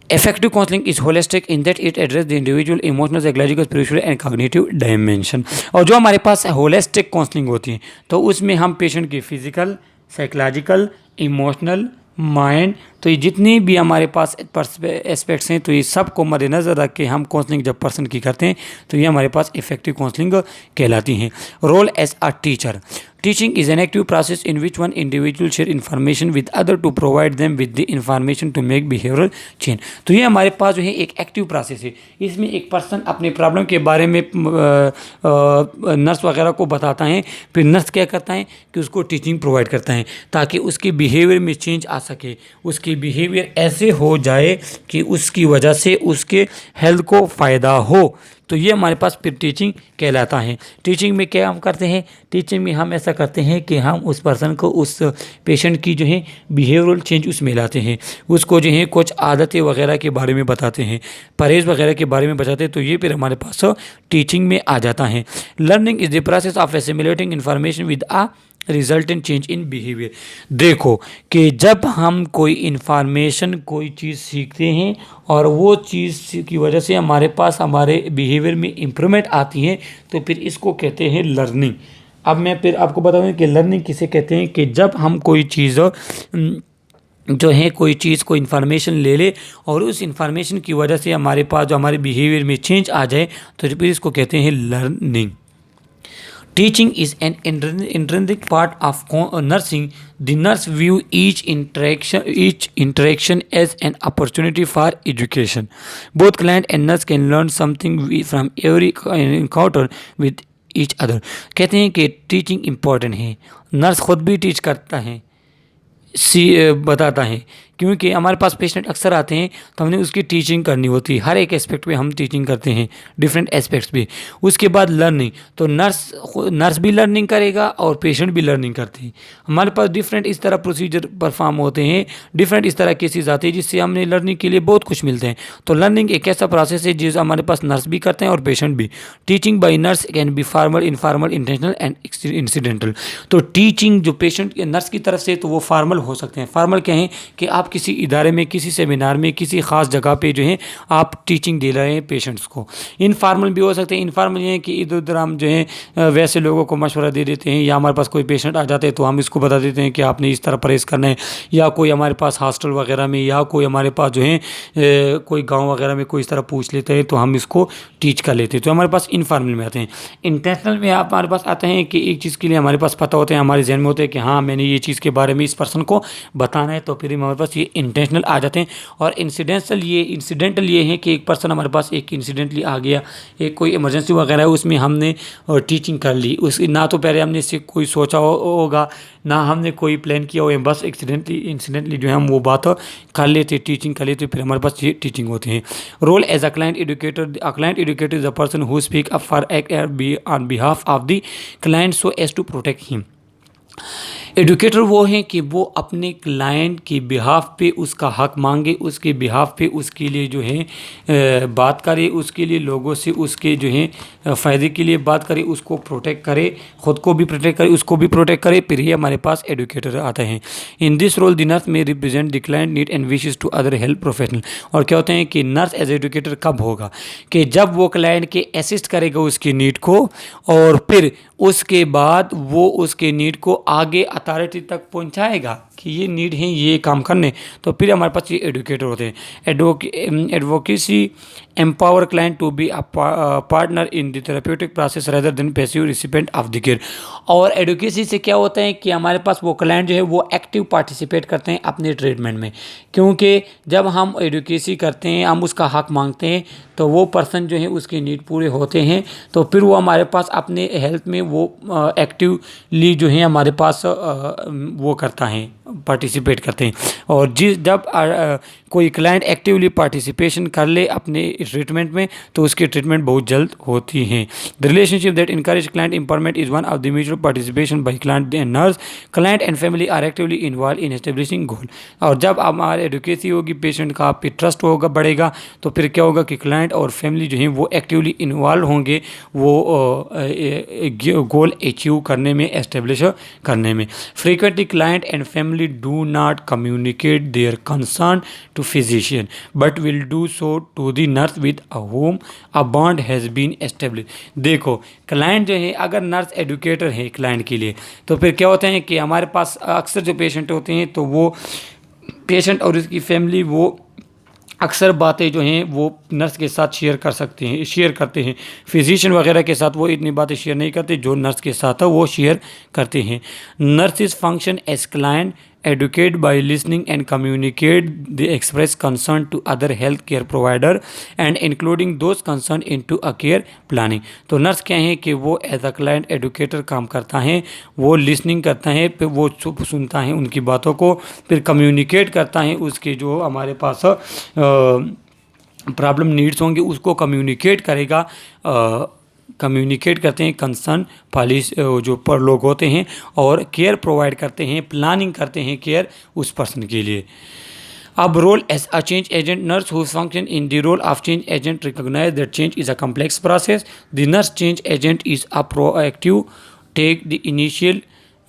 Effective counseling is holistic in that it addresses the individual emotional, psychological, spiritual and cognitive dimension। और जो हमारे पास होलिस्टिक काउंसलिंग होती है तो उसमें हम पेशेंट की फिजिकल, साइकोलॉजिकल, इमोशनल, माइंड, तो ये जितनी भी हमारे पास एस्पेक्ट्स हैं तो ये सब को मद्देनज़र रख के हम काउंसलिंग जब पर्सन की करते हैं तो ये हमारे पास इफेक्टिव काउंसलिंग कहलाती हैं। Role as a teacher, teaching is an active process in which one individual share information with other to provide them with the information to make behavioural change. तो ये हमारे पास जो है एक एक्टिव प्रोसेस है, इसमें एक पर्सन अपने प्रॉब्लम के बारे में नर्स वगैरह को बताता है, फिर नर्स क्या करता है कि उसको टीचिंग प्रोवाइड करता है ताकि उसके बिहेवियर में चेंज आ सके, उसकी बिहेवियर ऐसे हो जाए कि उसकी वजह से उसके हेल्थ को फ़ायदा हो। तो ये हमारे पास फिर टीचिंग कहलाता है। टीचिंग में क्या हम करते हैं, टीचिंग में हम ऐसा करते हैं कि हम उस पर्सन को, उस पेशेंट की जो है बिहेवियरल चेंज उसमें लाते हैं, उसको जो है कुछ आदतें वगैरह के बारे में बताते हैं, परहेज़ वगैरह के बारे में बताते हैं, तो ये फिर हमारे पास टीचिंग में आ जाता है। Learning is the process of assimilating information with a resultant change in behaviour. देखो कि जब हम कोई इन्फॉर्मेशन, कोई चीज़ सीखते हैं और वो चीज़ की वजह से हमारे पास हमारे बिहेवियर में इम्प्रूवमेंट आती है तो फिर इसको कहते हैं लर्निंग। अब मैं फिर आपको बताऊँ कि लर्निंग किसे कहते हैं, कि जब हम कोई चीज़ जो है, कोई चीज़ को इन्फॉर्मेशन ले ले और उस इन्फॉर्मेशन की वजह से हमारे पास जो हमारे बिहेवियर में चेंज आ जाए तो फिर इसको कहते हैं learning. Teaching is an intrinsic part of nursing. The nurse view each interaction as an opportunity for education. Both client and nurse can learn something from every encounter with each other। कहते हैं कि टीचिंग इम्पॉर्टेंट है, नर्स खुद भी टीच करता है, बताता है, क्योंकि हमारे पास पेशेंट अक्सर आते हैं तो हमने उसकी टीचिंग करनी होती है, हर एक एस्पेक्ट पे हम टीचिंग करते हैं, डिफरेंट एस्पेक्ट्स पे। उसके बाद लर्निंग, तो नर्स भी लर्निंग करेगा और पेशेंट भी लर्निंग करते हैं। हमारे पास डिफरेंट इस तरह प्रोसीजर परफॉर्म होते हैं, डिफरेंट इस तरह केसेस आते हैं जिससे हमने लर्निंग के लिए बहुत कुछ मिलते हैं। तो लर्निंग एक ऐसा प्रोसेस है जिस हमारे पास नर्स भी करते हैं और पेशेंट भी। Teaching by nurse can be formal, informal, intentional and incidental. तो टीचिंग जो पेशेंट नर्स की तरफ से तो वो फॉर्मल हो सकते हैं। फॉर्मल क्या है कि आप किसी इदारे में, किसी सेमिनार में, किसी ख़ास जगह पे जो है आप टीचिंग दे रहे हैं पेशेंट्स को। इनफॉर्मल भी हो सकते हैं। इनफॉर्मल ये है कि इधर उधर हम जो है वैसे लोगों को मशवरा दे देते हैं, या हमारे पास कोई पेशेंट आ जाते हैं तो हम इसको बता देते हैं कि आपने इस तरह परहेज़ करना है, या कोई हमारे पास हॉस्टल वगैरह में, या कोई हमारे पास जो है कोई गाँव वगैरह में कोई इस तरह पूछ लेते हैं तो हम इसको टीच कर लेते हैं। तो हमारे पास इनफॉर्मल में आते हैं। इंटेंशनल में आप हमारे पास आते हैं कि एक चीज़ के लिए हमारे पास पता होता है, हमारे जहन में होता है कि हाँ मैंने ये चीज़ के बारे में इस पर्सन को बताना है, तो फिर हमारे पास ये इंटेंशनल आ जाते हैं। और इंसिडेंटल ये है कि एक पर्सन हमारे पास एक इंसिडेंटली आ गया, एक कोई इमरजेंसी वगैरह है, उसमें हमने टीचिंग कर ली, उस ना तो पहले हमने इससे कोई सोचा होगा, ना हमने कोई प्लान किया हो, बस इंसिडेंटली जो है हम वो बात कर लेते, टीचिंग कर लेते, फिर हमारे पास ये टीचिंग होती है। Role as a client educator is a person who speak up for act on behalf of the client so as to protect him. Educator वो हैं कि वो अपने क्लाइंट के बिहाफ पे उसका हक मांगे, उसके बिहाफ पे उसके लिए जो है बात करे, उसके लिए लोगों से उसके जो है फ़ायदे के लिए बात करे, उसको प्रोटेक्ट करे, ख़ुद को भी प्रोटेक्ट करे, उसको भी प्रोटेक्ट करे, फिर ही हमारे पास एडुकेटर आता है। In this role the nurse में represent the client need and wishes to other health professional. और क्या होते हैं कि नर्स एज एडुकेटर कब होगा कि जब वो क्लाइंट के असिस्ट करेगा उसकी नीड को, और फिर उसके बाद वो उसके नीड को आगे अथॉरिटी तक पहुंचाएगा कि ये नीड है ये काम करने, तो फिर हमारे पास ये एडुकेटर होते हैं। Advocacy empower client to be a partner in the therapeutic process rather than passive recipient of the care. और एडुकेसी से क्या होता है कि हमारे पास वो क्लाइंट जो है वो एक्टिव पार्टिसिपेट करते हैं अपने ट्रीटमेंट में, क्योंकि जब हम एडुकेसी करते हैं, हम उसका हक मांगते हैं, तो वो पर्सन जो है उसके नीड पूरे होते हैं, तो फिर वो हमारे पास अपने हेल्थ में वो एक्टिवली जो है हमारे पास वो करता है, पार्टिसिपेट करते हैं। और जब कोई क्लाइंट एक्टिवली पार्टिसिपेशन कर ले अपने ट्रीटमेंट में, तो उसकी ट्रीटमेंट बहुत जल्द होती है। The relationship that encourage client empowerment is one of the mutual participation by client and nurse. Client and family are actively involve in establishing goal. और जब हमारे एडुकेसी होगी, पेशेंट का आप पे ट्रस्ट होगा, बढ़ेगा, तो फिर क्या होगा कि क्लाइंट और फैमिली जो है वो एक्टिवली इन्वॉल्व होंगे वो गोल अचीव करने में, एस्टेब्लिश करने में। Frequently client and family do not communicate their concern to physician but will do so to the nurse with a whom a bond has been establish. देखो, क्लाइंट जो है अगर नर्स एडुकेटर है क्लाइंट के लिए, तो फिर क्या होता है कि हमारे पास अक्सर जो पेशेंट होते हैं, तो वो पेशेंट और उसकी फैमिली वो अक्सर बातें जो हैं वो नर्स के साथ शेयर करते हैं। फिजिशियन वगैरह के साथ वो इतनी बातें शेयर नहीं करते, जो नर्स के साथ है वो शेयर करते हैं। Nurses function as client educate by listening and communicate the express concern to other health care provider and including those concerned into a care planning। तो नर्स क्या है कि वो एज अ क्लाइंट एडुकेटर काम करता है, वो लिसनिंग करता है, फिर वो सुनता है उनकी बातों को, फिर कम्युनिकेट करता है उसके जो हमारे पास प्रॉब्लम नीड्स होंगे उसको कम्युनिकेट करेगा, कम्युनिकेट करते हैं कंसर्न पॉलिस जो पर लोग होते हैं, और केयर प्रोवाइड करते हैं, प्लानिंग करते हैं केयर उस पर्सन के लिए। अब role as a change agent, nurse whose function in the role of change agent recognise that change is a complex process. The nurse change agent is a proactive take the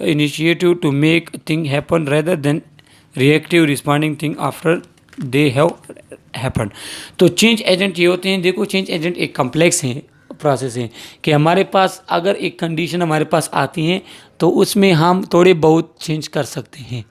initiative to make thing happen rather than reactive responding thing after they have happened। तो चेंज एजेंट ये होते हैं, देखो चेंज एजेंट एक कम्प्लेक्स है प्रोसेस है कि हमारे पास अगर एक कंडीशन हमारे पास आती है, तो उसमें हम थोड़े बहुत चेंज कर सकते हैं,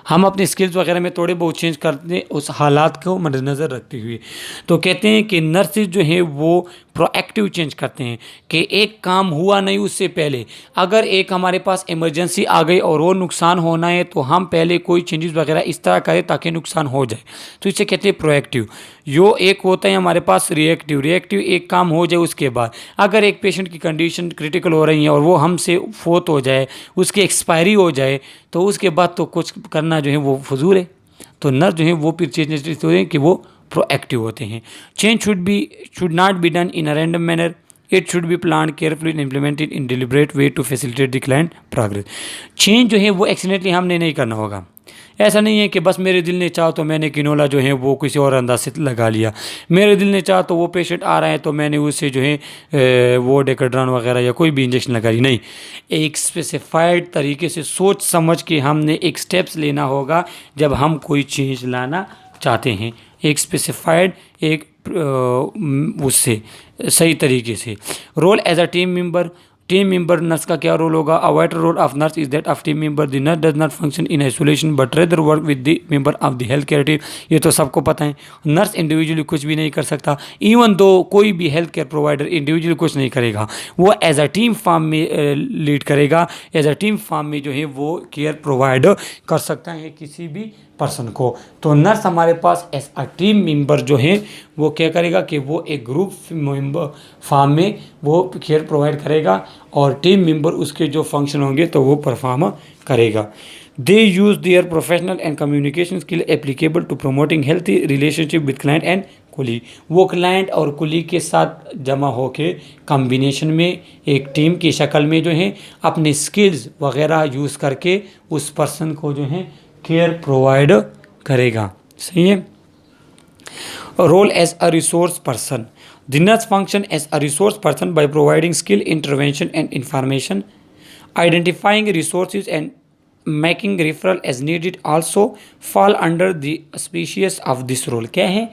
हम अपने स्किल्स वगैरह में थोड़े बहुत चेंज करते हैं उस हालात को मद्देनज़र रखते हुए। तो कहते हैं कि नर्सेज जो हैं वो प्रोएक्टिव चेंज करते हैं कि एक काम हुआ नहीं उससे पहले अगर एक हमारे पास इमरजेंसी आ गई और वो नुकसान होना है, तो हम पहले कोई चेंजेस वगैरह इस तरह करें ताकि नुकसान हो जाए, तो इसे कहते हैं प्रोएक्टिव। यो एक होता है हमारे पास रिएक्टिव एक काम हो जाए उसके बाद अगर एक पेशेंट की कंडीशन क्रिटिकल हो रही है और वो हमसे फोत हो जाए, उसकी एक्सपायरी हो जाए, तो उसके बाद तो कुछ करना जो है वो फजूल है। तो नर्स जो है वो फिर चेंजेस होते हैं कि वो प्रोएक्टिव होते हैं। Change should not be done in a random manner, it should be plan carefully and implemented in deliberate way to facilitate the client progress. Change जो है वो एक्सीडेंटली हमने नहीं करना होगा। ऐसा नहीं है कि बस मेरे दिल ने चाहा तो मैंने किनोला जो है वो किसी और अंदाज से लगा लिया, मेरे दिल ने चाहा तो वो पेशेंट आ रहा है तो मैंने उससे जो है वो डेकाड्रॉन वगैरह या कोई भी इंजेक्शन लगा ली, नहीं। एक स्पेसिफाइड तरीके से सोच समझ के हमने एक स्टेप्स लेना होगा जब हम कोई चेंज लाना चाहते हैं, एक स्पेसिफाइड एक उससे सही तरीके से। Role as a team member nurse का क्या रोल होगा? A vital role of nurse is that of team member. The nurse does not function in isolation but rather work with the member of the health care team. ये तो सबको पता है, नर्स इंडिविजुअली कुछ भी नहीं कर सकता, इवन दो कोई भी हेल्थ केयर प्रोवाइडर इंडिविजुअली कुछ नहीं करेगा, वो एज अ टीम फॉर्म में लीड करेगा, एज अ टीम फॉर्म में जो है वो केयर प्रोवाइड कर सकता है किसी भी पर्सन को। तो नर्स हमारे पास एज अ टीम मेंबर जो है वो क्या करेगा कि वो एक ग्रुप मेंबर फॉर्म में वो केयर प्रोवाइड करेगा और टीम मेंबर उसके जो फंक्शन होंगे तो वो परफॉर्म करेगा। They use their professional and communication skill applicable to promoting healthy relationship with client and colleague. वो क्लाइंट और कुली के साथ जमा होके कम्बिनेशन में एक टीम की शक्ल में जो है अपने स्किल्स वगैरह यूज़ करके उस पर्सन को जो है केयर प्रोवाइड करेगा। सही है। Role as a resource person, the nurse function as a resource person by providing skill intervention and information, identifying resources and making referral as needed also fall under the species of this role. क्या है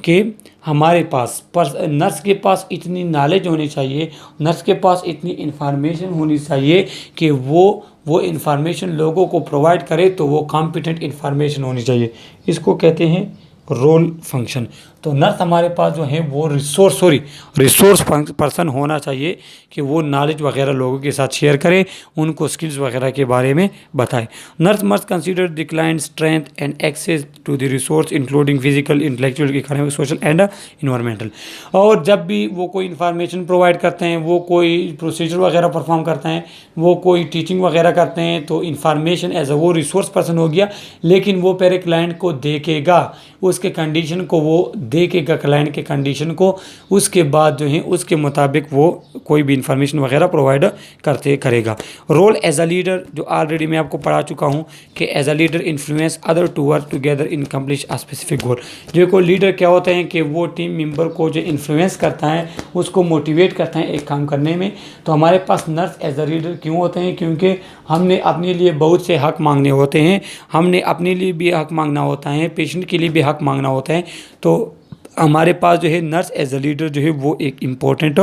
कि हमारे पास नर्स के पास इतनी नॉलेज होनी चाहिए, नर्स के पास इतनी इन्फॉर्मेशन होनी चाहिए कि वो इन्फॉर्मेशन लोगों को प्रोवाइड करे, तो वो कॉम्पिटेंट इन्फॉर्मेशन होनी चाहिए। इसको कहते हैं रोल फंक्शन। तो नर्स हमारे पास जो है वो रिसोर्स पर्सन होना चाहिए कि वो नॉलेज वगैरह लोगों के साथ शेयर करे, उनको स्किल्स वगैरह के बारे में बताए। Nurse must consider the client strength and access to the resource including physical, intellectual, economic, social and environmental. और जब भी वो कोई इन्फॉर्मेशन प्रोवाइड करते हैं, वो कोई प्रोसीजर वगैरह परफॉर्म करते हैं, वो कोई टीचिंग वगैरह करते हैं, तो इन्फॉर्मेशन एज वो रिसोर्स पर्सन हो गया, लेकिन वो पहले क्लाइंट को देखेगा, उसके कंडीशन को वो देखेगा, क्लाइंट के कंडीशन को, उसके बाद जो है उसके मुताबिक वो कोई भी इंफॉर्मेशन वगैरह प्रोवाइड करेगा। रोल एज अ लीडर, जो ऑलरेडी मैं आपको पढ़ा चुका हूँ कि as a leader influence other to work together in complete a specific goal. जो कोई लीडर क्या होता है कि वो टीम मेंबर को जो इन्फ्लुएंस करता है, उसको मोटिवेट करता है एक काम करने में। तो हमारे पास नर्स एज अ लीडर क्यों होते हैं? क्योंकि हमने अपने लिए बहुत से हक मांगने होते हैं, हमने अपने लिए भी हक मांगना होता है, पेशेंट के लिए भी हक मांगना होता है। तो हमारे पास जो है नर्स एज अ लीडर जो है वो एक इम्पोर्टेंट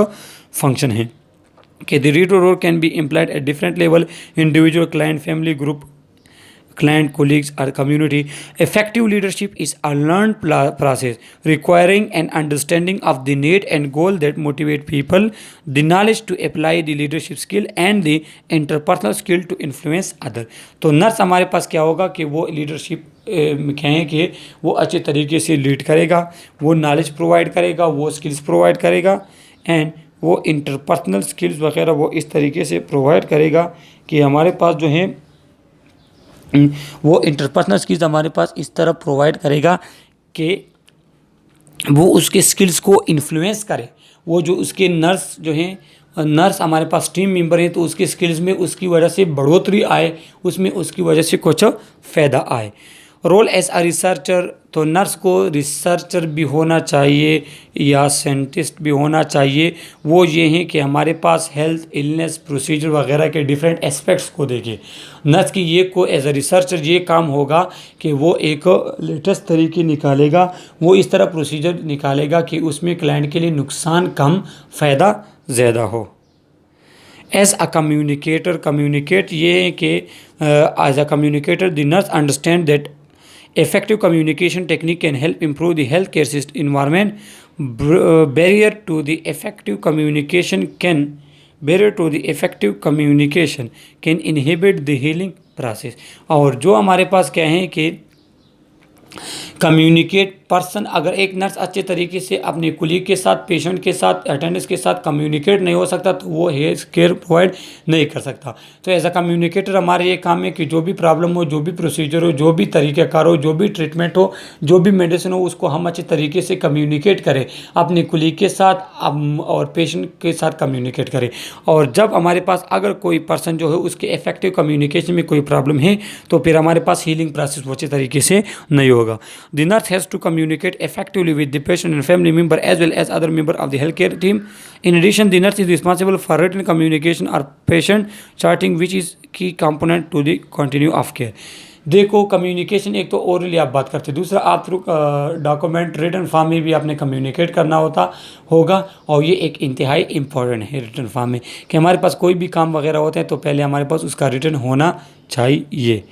फंक्शन है कि the leader role can be implied at different level, individual, client, family, group, client, colleagues, or community. Effective leadership is a learned process requiring an understanding of the need and goal that motivate people, the knowledge to apply the leadership skill and the interpersonal skill to influence other. तो नर्स हमारे पास क्या होगा कि वो लीडरशिप कहें कि वो अच्छे तरीके से लीड करेगा, वो नॉलेज प्रोवाइड करेगा, वो स्किल्स प्रोवाइड करेगा, एंड वो इंटरपर्सनल स्किल्स वगैरह वो इस तरीके से प्रोवाइड करेगा कि हमारे पास जो है वो इंटरपर्सनल स्किल्स हमारे पास इस तरह प्रोवाइड करेगा कि वो उसके स्किल्स को इन्फ्लुएंस करे। वो जो उसके नर्स जो हैं, नर्स हमारे पास टीम मेंबर हैं, तो उसके स्किल्स में उसकी वजह से बढ़ोतरी आए, उसमें उसकी वजह से कुछ फ़ायदा आए। रोल एज अ रिसर्चर, तो नर्स को रिसर्चर भी होना चाहिए या साइंटिस्ट भी होना चाहिए। वो ये हैं कि हमारे पास हेल्थ, इलनेस, प्रोसीजर वगैरह के डिफरेंट एस्पेक्ट्स को देखे। नर्स की ये को एज अ रिसर्चर ये काम होगा कि वो एक लेटेस्ट तरीके निकालेगा, वो इस तरह प्रोसीजर निकालेगा कि उसमें क्लाइंट के लिए नुकसान कम, फ़ायदा ज़्यादा हो। एज अ कम्युनिकेटर, कम्युनिकेट ये है कि as a communicator the nurse understand that effective communication technique can help improve the healthcare system environment. Barrier to the effective communication can inhibit the healing process. और जो हमारे पास क्या है कि कम्युनिकेट पर्सन, अगर एक नर्स अच्छे तरीके से अपने कुलीग के साथ, पेशेंट के साथ, अटेंडेंस के साथ कम्युनिकेट नहीं हो सकता, तो वो हेल्थ केयर प्रोवाइड नहीं कर सकता। तो एज अ कम्युनिकेटर हमारे ये काम है कि जो भी प्रॉब्लम हो, जो भी प्रोसीजर हो, जो भी तरीक़ाकार हो, जो भी ट्रीटमेंट हो, जो भी मेडिसिन हो, उसको हम अच्छे तरीके से कम्युनिकेट करें अपने कुलीग के साथ और पेशेंट के साथ कम्युनिकेट करें। और जब हमारे पास अगर कोई पर्सन जो है उसके इफेक्टिव कम्युनिकेशन में कोई प्रॉब्लम है, तो फिर हमारे पास हीलिंग प्रोसेस अच्छे तरीके से नहीं होगा। The nurse has to communicate effectively with the patient and family member as well as other member of the healthcare team. In addition, the nurse is responsible for written communication or patient charting, which is key component to the continue of care. देखो, कम्युनिकेशन एक तो ओरली आप बात करते हैं, दूसरा आप थ्रू डॉक्यूमेंट रिटन फॉर्म में भी आपने कम्युनिकेट करना होगा। और ये एक इंतहाई इम्पॉर्टेंट है रिटन फॉर्म में कि हमारे पास कोई भी काम वगैरह होते हैं तो पहले हमारे पास उसका रिटन होना चाहिए।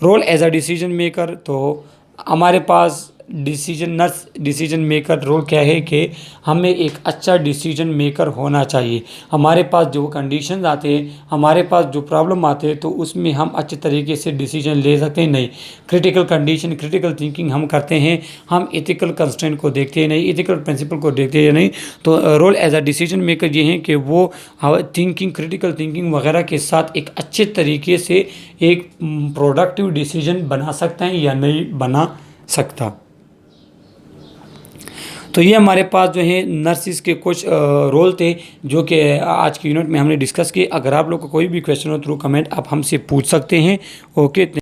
Role as a decision maker, तो हमारे पास नर्स डिसीजन मेकर रोल क्या है कि हमें एक अच्छा डिसीजन मेकर होना चाहिए। हमारे पास जो कंडीशंस आते हैं, हमारे पास जो प्रॉब्लम आते हैं, तो उसमें हम अच्छे तरीके से डिसीजन ले सकते हैं। नहीं, क्रिटिकल कंडीशन, क्रिटिकल थिंकिंग हम करते हैं, हम एथिकल कंस्ट्रेंट को देखते हैं नहीं, एथिकल प्रिंसिपल को देखते हैं नहीं। तो role as a decision maker ये है कि वो थिंकिंग, क्रिटिकल थिंकिंग वगैरह के साथ एक अच्छे तरीके से एक प्रोडक्टिव डिसीजन बना सकते हैं या नहीं बना सकता। तो ये हमारे पास जो है नर्सिस के कुछ रोल थे जो कि आज की यूनिट में हमने डिस्कस किए। अगर आप लोग को कोई भी क्वेश्चन हो थ्रू कमेंट आप हमसे पूछ सकते हैं। ओके।